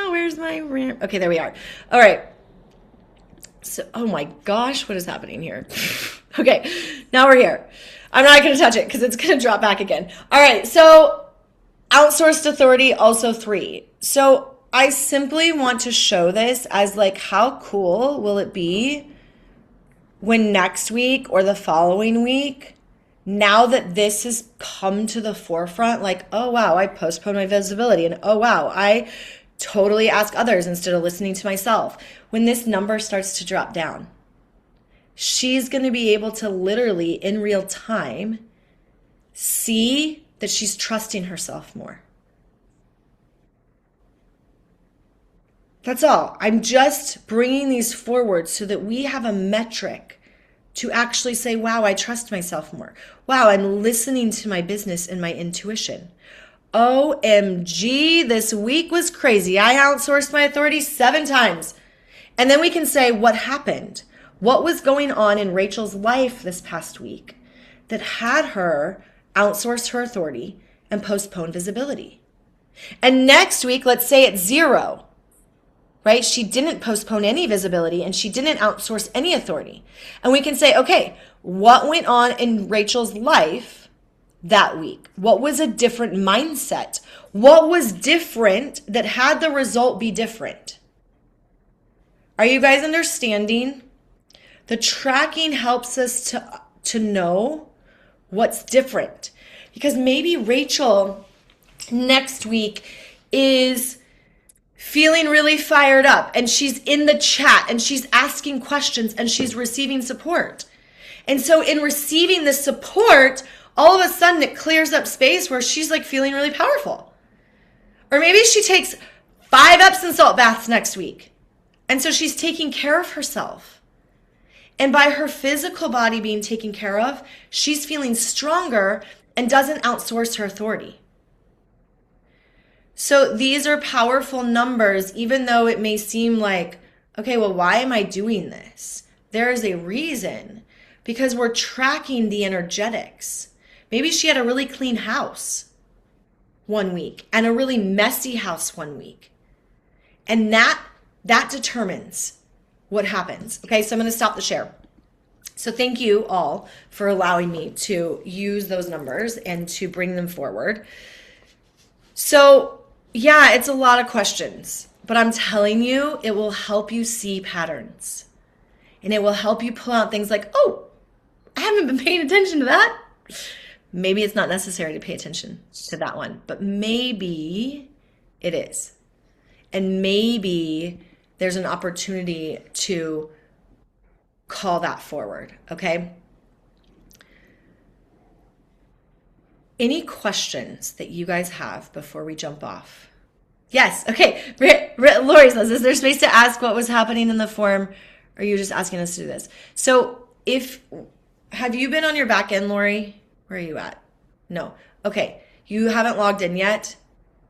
where's my, okay, there we are. All right. So, oh my gosh, what is happening here? Okay, now we're here. I'm not going to touch it because it's going to drop back again. All right, so outsourced authority, also 3. So I simply want to show this as like, how cool will it be when next week or the following week, now that this has come to the forefront, like, oh wow, I postponed my visibility, and oh wow, I totally ask others instead of listening to myself. When this number starts to drop down, she's going to be able to literally in real time see that she's trusting herself more. That's all. I'm just bringing these forward so that we have a metric to actually say, wow, I trust myself more. Wow, I'm listening to my business and my intuition. OMG, this week was crazy. I outsourced my authority 7 times. And then we can say, what happened? What was going on in Rachel's life this past week that had her outsource her authority and postpone visibility? And next week, let's say it's 0, right? She didn't postpone any visibility and she didn't outsource any authority. And we can say, okay, what went on in Rachel's life that week? What was a different mindset? What was different that had the result be different? Are you guys understanding? The tracking helps us to know what's different. Because maybe Rachel next week is feeling really fired up and she's in the chat and she's asking questions and she's receiving support. And so in receiving the support, all of a sudden it clears up space where she's like feeling really powerful. Or maybe she takes 5 Epsom salt baths next week. And so she's taking care of herself. And by her physical body being taken care of, she's feeling stronger and doesn't outsource her authority. So these are powerful numbers, even though it may seem like, okay, well, why am I doing this? There is a reason, because we're tracking the energetics. Maybe she had a really clean house one week and a really messy house one week. And that determines what happens. Okay, so I'm going to stop the share. So thank you all for allowing me to use those numbers and to bring them forward. So yeah, it's a lot of questions, but I'm telling you, it will help you see patterns. And it will help you pull out things like, oh, I haven't been paying attention to that. Maybe it's not necessary to pay attention to that one, but maybe it is. And maybe there's an opportunity to call that forward, okay? Any questions that you guys have before we jump off? Yes, okay. Lori says, is there space to ask what was happening in the form? Or are you just asking us to do this? So have you been on your back end, Lori? Where are you at? No. Okay. You haven't logged in yet?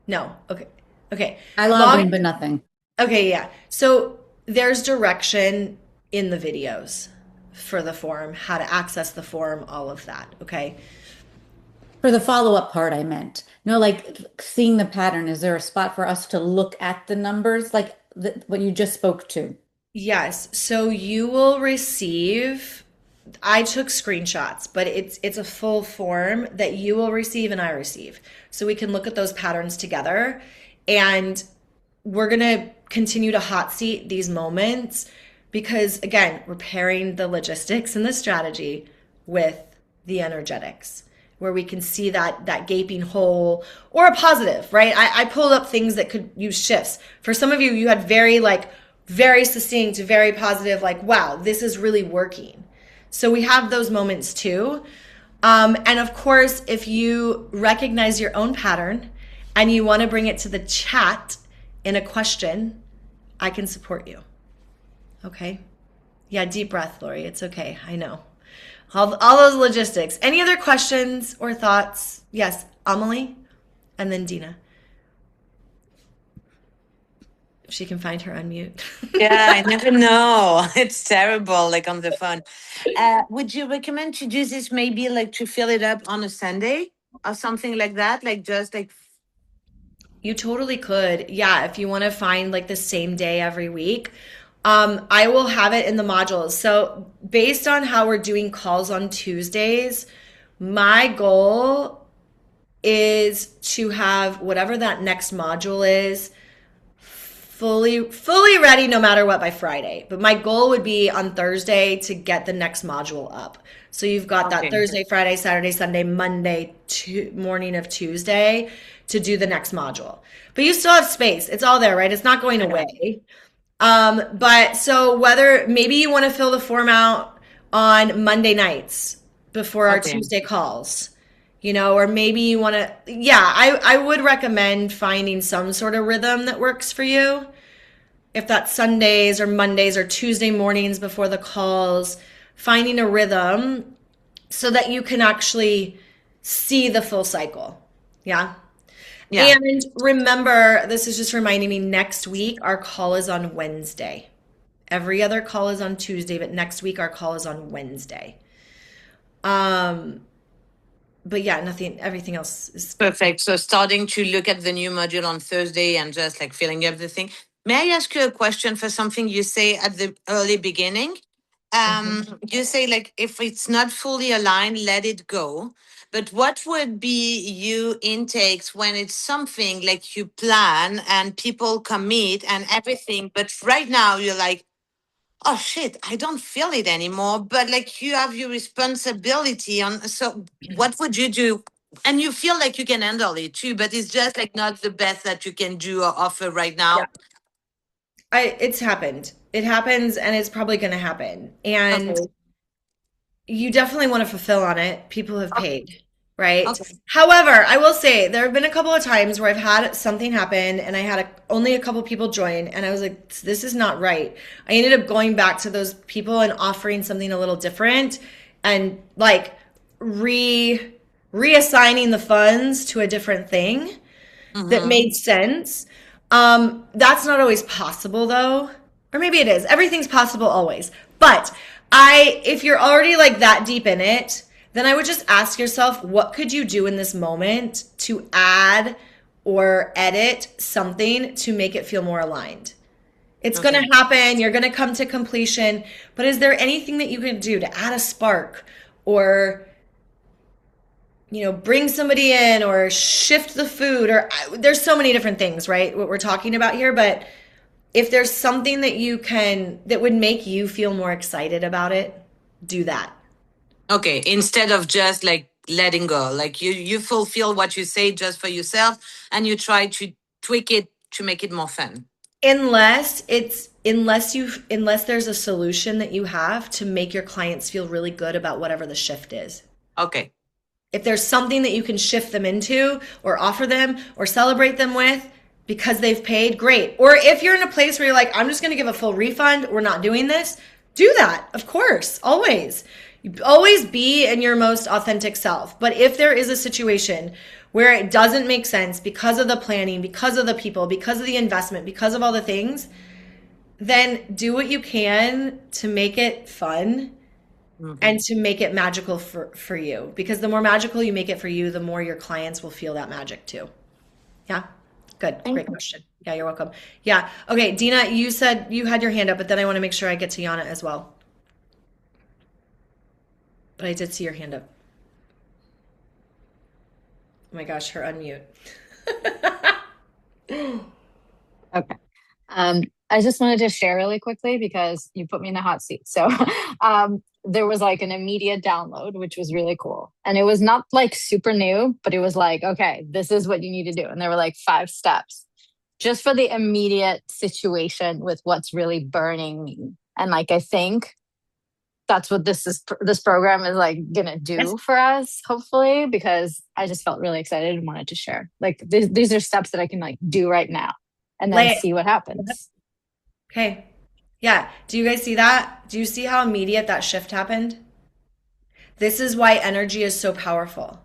No. Okay. Okay. I logged in, but nothing. Okay, yeah. So there's direction in the videos for the form, how to access the form, all of that, okay? For the follow-up part, I meant. No, like seeing the pattern, is there a spot for us to look at the numbers, like what you just spoke to? Yes. So you will receive, I took screenshots, but it's a full form that you will receive and I receive. So we can look at those patterns together, and we're going to continue to hot seat these moments because, again, we're pairing the logistics and the strategy with the energetics, where we can see that gaping hole or a positive, right? I pulled up things that could use shifts. For some of you, you had very succinct, very positive, like, wow, this is really working. So we have those moments too. And of course, if you recognize your own pattern and you want to bring it to the chat in a question, I can support you. Okay? Yeah, deep breath, Lori. It's okay. I know. All those logistics. Any other questions or thoughts? Yes, Amelie, and then Dina. If she can find her unmute. Yeah, I never know. It's terrible, like on the phone. Would you recommend to do this maybe like to fill it up on a Sunday or something like that? Like just like You totally could. Yeah, if you want to find like the same day every week. I will have it in the modules. So based on how we're doing calls on Tuesdays, my goal is to have whatever that next module is fully ready no matter what by Friday. But my goal would be on Thursday to get the next module up. So you've got that Okay. Thursday, Friday, Saturday, Sunday, Monday, morning of Tuesday to do the next module. But you still have space. It's all there, right? It's not going away. But so whether maybe you want to fill the form out on Monday nights before our Okay. Tuesday calls, or maybe you want to, I would recommend finding some sort of rhythm that works for you. If that's Sundays or Mondays or Tuesday mornings before the calls, finding a rhythm so that you can actually see the full cycle. Yeah. Yeah. And remember, this is just reminding me, next week our call is on Wednesday. Every other call is on Tuesday, but next week our call is on Wednesday. But yeah, everything else is Perfect. So starting to look at the new module on Thursday and just like filling everything. May I ask you a question for something you say at the early beginning? You say like if it's not fully aligned, let it go. But what would be your intakes when it's something like you plan and people commit and everything, but right now you're like, oh shit, I don't feel it anymore. But like you have your responsibility on. So what would you do? And you feel like you can handle it too, but it's just like not the best that you can do or offer right now. It's happened. It happens, and it's probably going to happen. And Okay. you definitely want to fulfill on it. People have paid, right? Okay. However, I will say there have been a couple of times where I've had something happen and I had only a couple people join, and I was like, this is not right. I ended up going back to those people and offering something a little different and like reassigning the funds to a different thing that made sense. That's not always possible though. Or maybe it is. Everything's possible always. But if you're already like that deep in it, then I would just ask yourself, what could you do in this moment to add or edit something to make it feel more aligned? It's Okay. going to happen. You're going to come to completion. But is there anything that you can do to add a spark or, bring somebody in or shift the food or there's so many different things, right? What we're talking about here. But if there's something that would make you feel more excited about it, do that. Okay, instead of just like letting go, like you fulfill what you say just for yourself, and you try to tweak it to make it more fun. Unless there's a solution that you have to make your clients feel really good about whatever the shift is. Okay. If there's something that you can shift them into or offer them or celebrate them with because they've paid, great. Or if you're in a place where you're like, I'm just going to give a full refund, we're not doing this, do that. Of course, always. You always be in your most authentic self. But if there is a situation where it doesn't make sense because of the planning, because of the people, because of the investment, because of all the things, then do what you can to make it fun and to make it magical for you. Because the more magical you make it for you, the more your clients will feel that magic too. Yeah. Good. Great question. Yeah, you're welcome. Yeah. Okay, Dina, you said you had your hand up, but then I want to make sure I get to Yana as well. But I did see your hand up. Oh my gosh, her unmute. Okay. I just wanted to share really quickly because you put me in a hot seat. So there was like an immediate download, which was really cool. And it was not like super new, but it was like, okay, this is what you need to do. And there were like 5 steps just for the immediate situation with what's really burning me. And like, I think that's what this program is like gonna do Yes. for us, hopefully, because I just felt really excited and wanted to share. Like these are steps that I can like do right now and then Lay it. see what happens. Okay. Yeah. Do you guys see that? Do you see how immediate that shift happened? This is why energy is so powerful.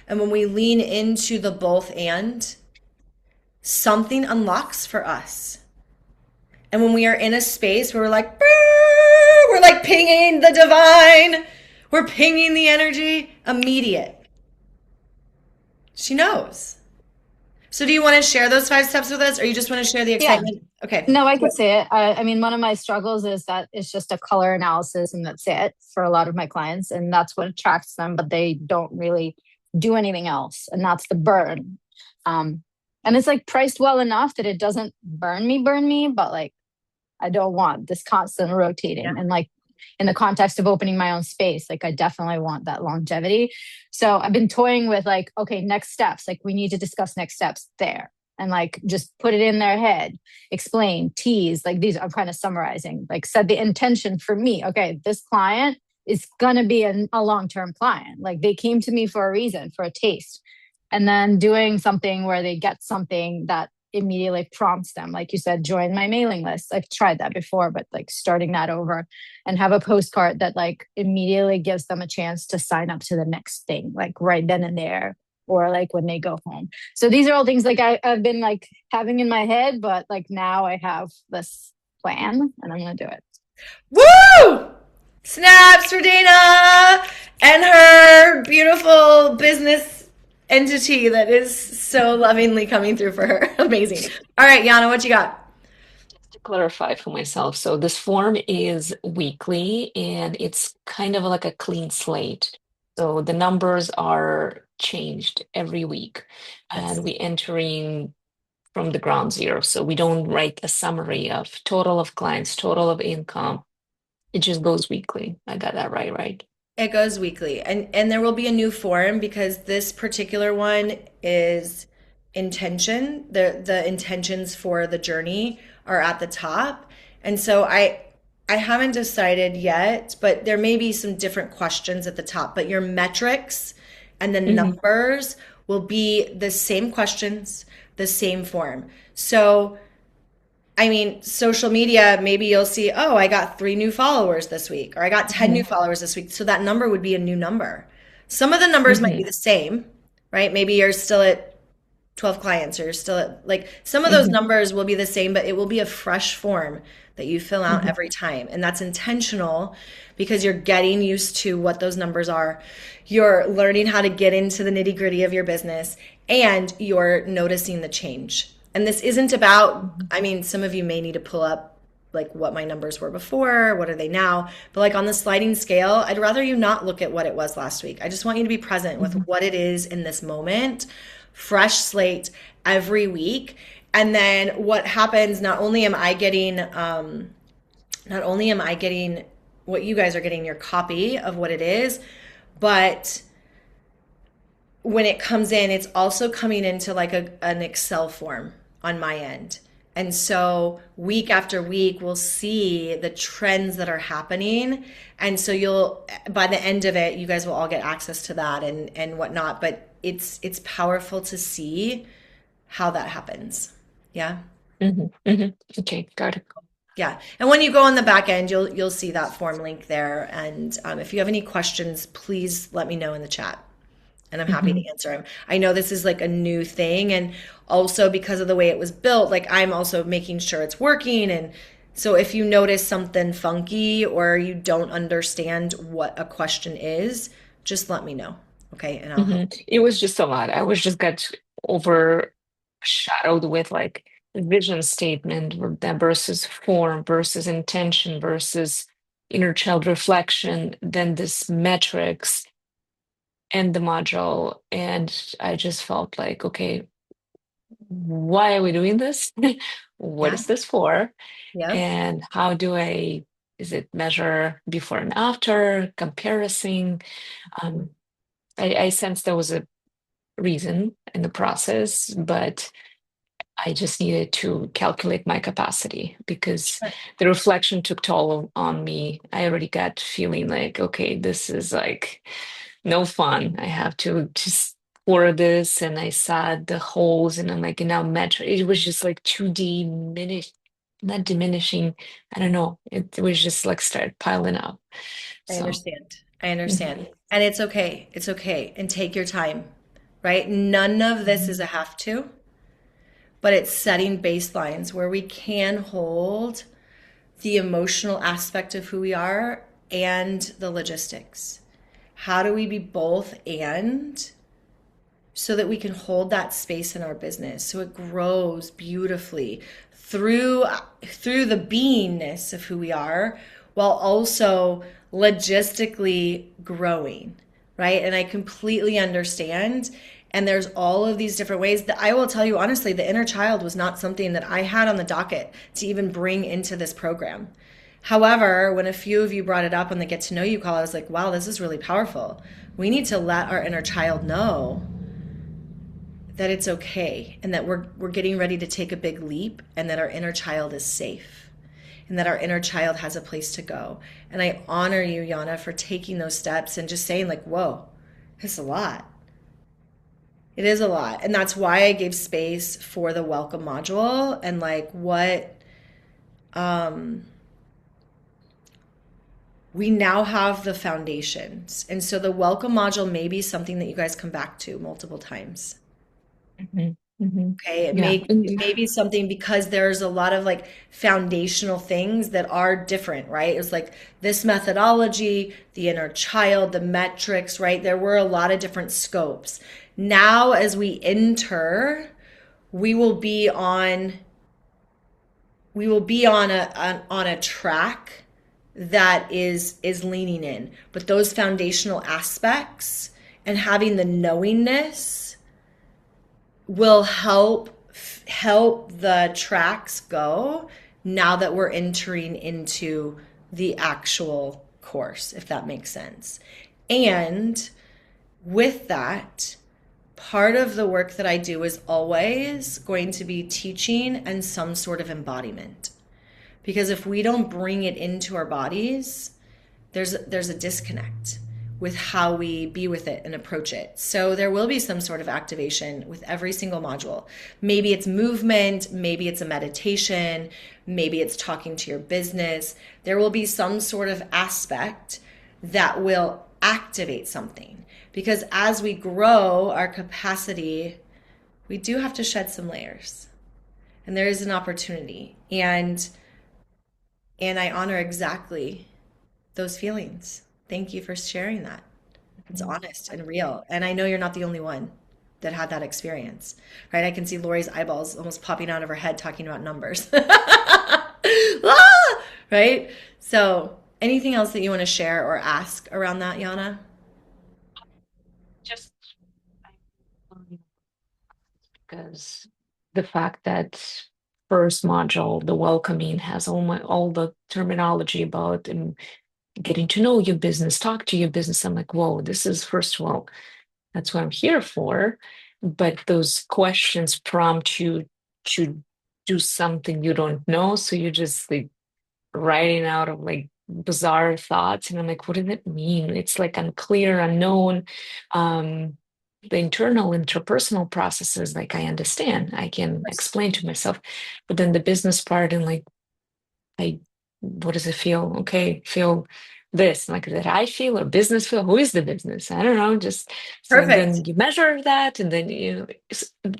And when we lean into the both and, something unlocks for us. And when we are in a space where we're like, "Brrr," we're like pinging the divine, we're pinging the energy, immediate. She knows. So do you want to share those 5 steps with us, or you just want to share the excitement? Okay. No, I could say it. I mean, one of my struggles is that it's just a color analysis and that's it for a lot of my clients. And that's what attracts them, but they don't really do anything else. And that's the burn. And it's like priced well enough that it doesn't burn me, but like, I don't want this constant rotating. Yeah. And like in the context of opening my own space, like I definitely want that longevity. So I've been toying with like, okay, next steps, like we need to discuss next steps there. And like just put it in their head, explain, tease, like these I'm kind of summarizing, like set the intention for me. Okay, this client is gonna be a long-term client. Like they came to me for a reason, for a taste. And then doing something where they get something that immediately prompts them. Like you said, join my mailing list. I've tried that before, but like starting that over and have a postcard that like immediately gives them a chance to sign up to the next thing, like right then and there, or like when they go home. So these are all things like I've been like having in my head, but like now I have this plan and I'm going to do it. Woo! Snaps for Dana and her beautiful business entity that is so lovingly coming through for her. Amazing. All right, Yana, what you got? To clarify for myself, so this form is weekly and it's kind of like a clean slate. So the numbers are changed every week and we entering from the ground zero. So we don't write a summary of total of clients, total of income. It just goes weekly. I got that right? It goes weekly, and there will be a new form because this particular one is intention. The intentions for the journey are at the top, and so I haven't decided yet, but there may be some different questions at the top. But your metrics and the numbers will be the same questions, the same form. So I mean, social media, maybe you'll see, oh, I got 3 new followers this week, or I got 10 new followers this week. So that number would be a new number. Some of the numbers might be the same, right? Maybe you're still at 12 clients or you're still at like some of those numbers will be the same, but it will be a fresh form that you fill out every time. And that's intentional because you're getting used to what those numbers are. You're learning how to get into the nitty gritty of your business and you're noticing the change. And this isn't about, I mean, some of you may need to pull up like what my numbers were before, what are they now? But like on the sliding scale, I'd rather you not look at what it was last week. I just want you to be present with what it is in this moment, fresh slate every week. And then what happens, not only am I getting what you guys are getting, your copy of what it is, but when it comes in, it's also coming into like an Excel form on my end. And so week after week, we'll see the trends that are happening. And so by the end of it, you guys will all get access to that and whatnot. But it's powerful to see how that happens. Yeah. Okay, got it. Yeah. And when you go on the back end, you'll see that form link there. And if you have any questions, please let me know in the chat. And I'm happy to answer them. I know this is like a new thing. And also because of the way it was built, like I'm also making sure it's working. And so if you notice something funky or you don't understand what a question is, just let me know. Okay. And I'll help. It was just a lot. I was just got overshadowed with like vision statement versus form versus intention versus inner child reflection, then this metrics and the module. And I just felt like, okay, why are we doing this? What Yeah. is this for? Yeah. And how do is it measure before and after, comparison? I sense there was a reason in the process, but I just needed to calculate my capacity because the reflection took toll on me. I already got feeling like, okay, this is like no fun. I have to just pour this, and I saw the holes, and I'm like, now measure. It was just like 2D not diminishing. I don't know. It was just like started piling up. I So understand. I understand. And it's okay. It's okay. And take your time, right? None of this is a have to, but it's setting baselines where we can hold the emotional aspect of who we are and the logistics. How do we be both and so that we can hold that space in our business so it grows beautifully through the beingness of who we are while also logistically growing, right? And I completely understand. And there's all of these different ways that I will tell you honestly, the inner child was not something that I had on the docket to even bring into this program. However, when a few of you brought it up on the Get to Know You call, I was like, wow, this is really powerful. We need to let our inner child know that it's okay and that we're getting ready to take a big leap and that our inner child is safe and that our inner child has a place to go. And I honor you, Yana, for taking those steps and just saying like, whoa, it's a lot. It is a lot. And that's why I gave space for the welcome module and like what we now have the foundations. And so the welcome module may be something that you guys come back to multiple times. Okay, it may be something because there's a lot of like foundational things that are different, right? It's like this methodology, the inner child, the metrics, right? There were a lot of different scopes. Now, as we enter, we will be on a track that is leaning in, but those foundational aspects and having the knowingness will help the tracks go now that we're entering into the actual course, if that makes sense. And with that, part of the work that I do is always going to be teaching and some sort of embodiment. Because if we don't bring it into our bodies, there's a disconnect with how we be with it and approach it. So there will be some sort of activation with every single module. Maybe it's movement, maybe it's a meditation, maybe it's talking to your business. There will be some sort of aspect that will activate something. Because as we grow our capacity, we do have to shed some layers. And there is an opportunity. And I honor exactly those feelings. Thank you for sharing that. It's honest and real. And I know you're not the only one that had that experience, right? I can see Lori's eyeballs almost popping out of her head talking about numbers. right? So anything else that you want to share or ask around that, Yana? Just because the fact that first module, the welcoming, has all the terminology about getting to know your business, talk to your business. I'm like, whoa, this is, first of all, that's what I'm here for. But those questions prompt you to do something you don't know. So you're just like writing out of like bizarre thoughts. And I'm like, what does it mean? It's like unclear, unknown. The internal interpersonal processes, like I understand, I can explain to myself. But then the business part, and like, what does it feel? Okay, feel this, like that I feel, or business feel. Who is the business? I don't know. Just so Perfect. then you measure that, and then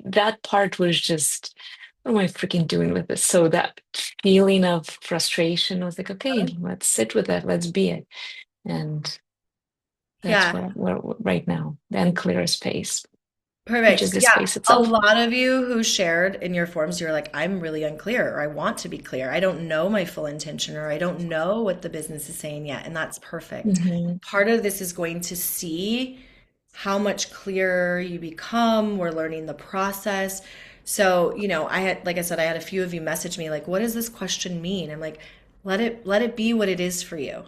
that part was just, what am I freaking doing with this? So that feeling of frustration was like, okay, let's sit with that, let's be it, and that's Yeah. where right now, the unclear space, which is Perfect. the Yeah. space A itself. lot of you who shared in your forums, you're like, I'm really unclear, or I want to be clear. I don't know my full intention, or I don't know what the business is saying yet. And that's perfect. Mm-hmm. Part of this is going to see how much clearer you become. We're learning the process. So, like I said, I had a few of you message me like, what does this question mean? I'm like, let it be what it is for you.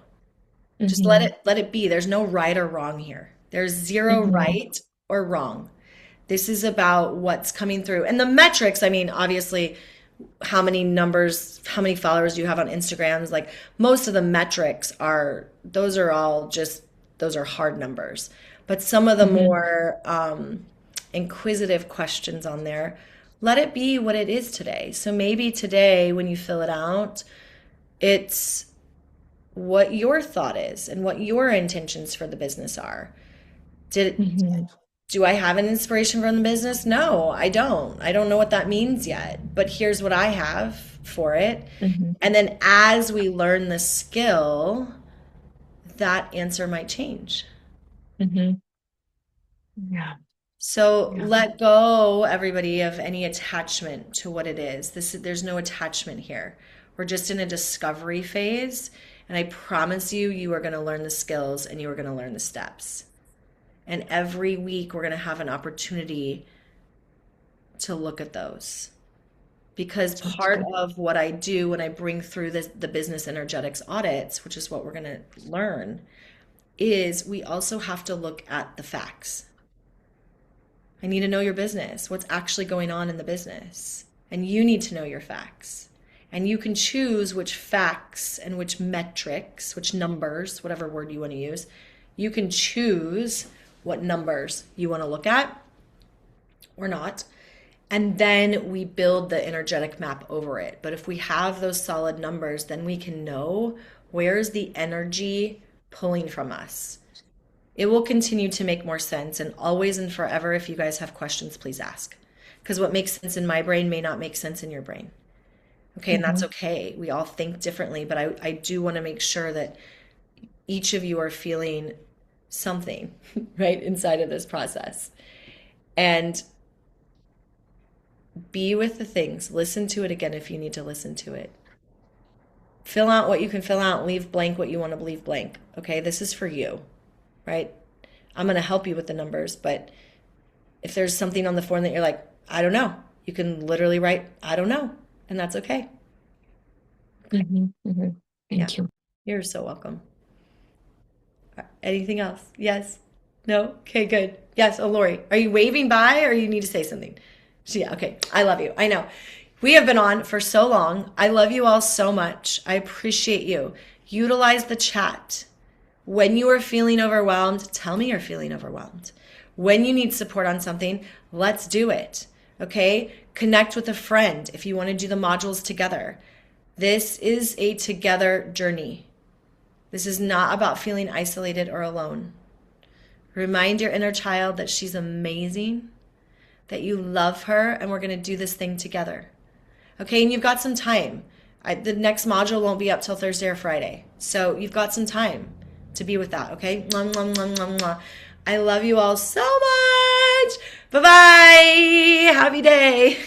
Just Mm-hmm. let it be. There's no right or wrong here. There's zero Mm-hmm. right or wrong. This is about what's coming through. And the metrics, I mean, obviously, how many numbers, how many followers do you have on Instagram? Is like most of the metrics those are all just, those are hard numbers. But some of the Mm-hmm. more inquisitive questions on there, let it be what it is today. So maybe today, when you fill it out, it's what your thought is and what your intentions for the business are. Did Mm-hmm. Do I have an inspiration from the business? No, I don't. I don't know what that means yet, but here's what I have for it. Mm-hmm. And then as we learn the skill, that answer might change. Mm-hmm. Yeah. So Yeah. let go, everybody, of any attachment to what it is. There's no attachment here. We're just in a discovery phase, and I promise you, you are going to learn the skills and you are going to learn the steps. And every week, we're going to have an opportunity to look at those. Because Sounds part good. of what I do when I bring through the business energetics audits, which is what we're going to learn, is we also have to look at the facts. I need to know your business, what's actually going on in the business. And you need to know your facts. And you can choose which facts and which metrics, which numbers, whatever word you want to use, you can choose what numbers you want to look at or not. And then we build the energetic map over it. But if we have those solid numbers, then we can know where's the energy pulling from us. It will continue to make more sense. And always and forever, if you guys have questions, please ask. Because what makes sense in my brain may not make sense in your brain. Okay, and that's Mm-hmm. okay. We all think differently, but I do want to make sure that each of you are feeling something right inside of this process. And be with the things. Listen to it again if you need to listen to it. Fill out what you can fill out, leave blank what you want to leave blank. Okay, this is for you, right? I'm going to help you with the numbers, but if there's something on the form that you're like, I don't know, you can literally write, I don't know, and that's okay. Mm-hmm. Mm-hmm. Yeah, Thank you. you're so welcome. Anything else? Yes? No? Okay, good. Yes. Oh, Lori, are you waving by or you need to say something? Yeah, okay. I love you. I know. We have been on for so long. I love you all so much. I appreciate you. Utilize the chat. When you are feeling overwhelmed, tell me you're feeling overwhelmed. When you need support on something, let's do it. Okay? Connect with a friend if you want to do the modules together. This is a together journey. This is not about feeling isolated or alone. Remind your inner child that she's amazing, that you love her, and we're going to do this thing together. Okay, and you've got some time. The next module won't be up till Thursday or Friday. So you've got some time to be with that, okay? Mwah, mwah, mwah, mwah, mwah. I love you all so much. Bye-bye. Happy day.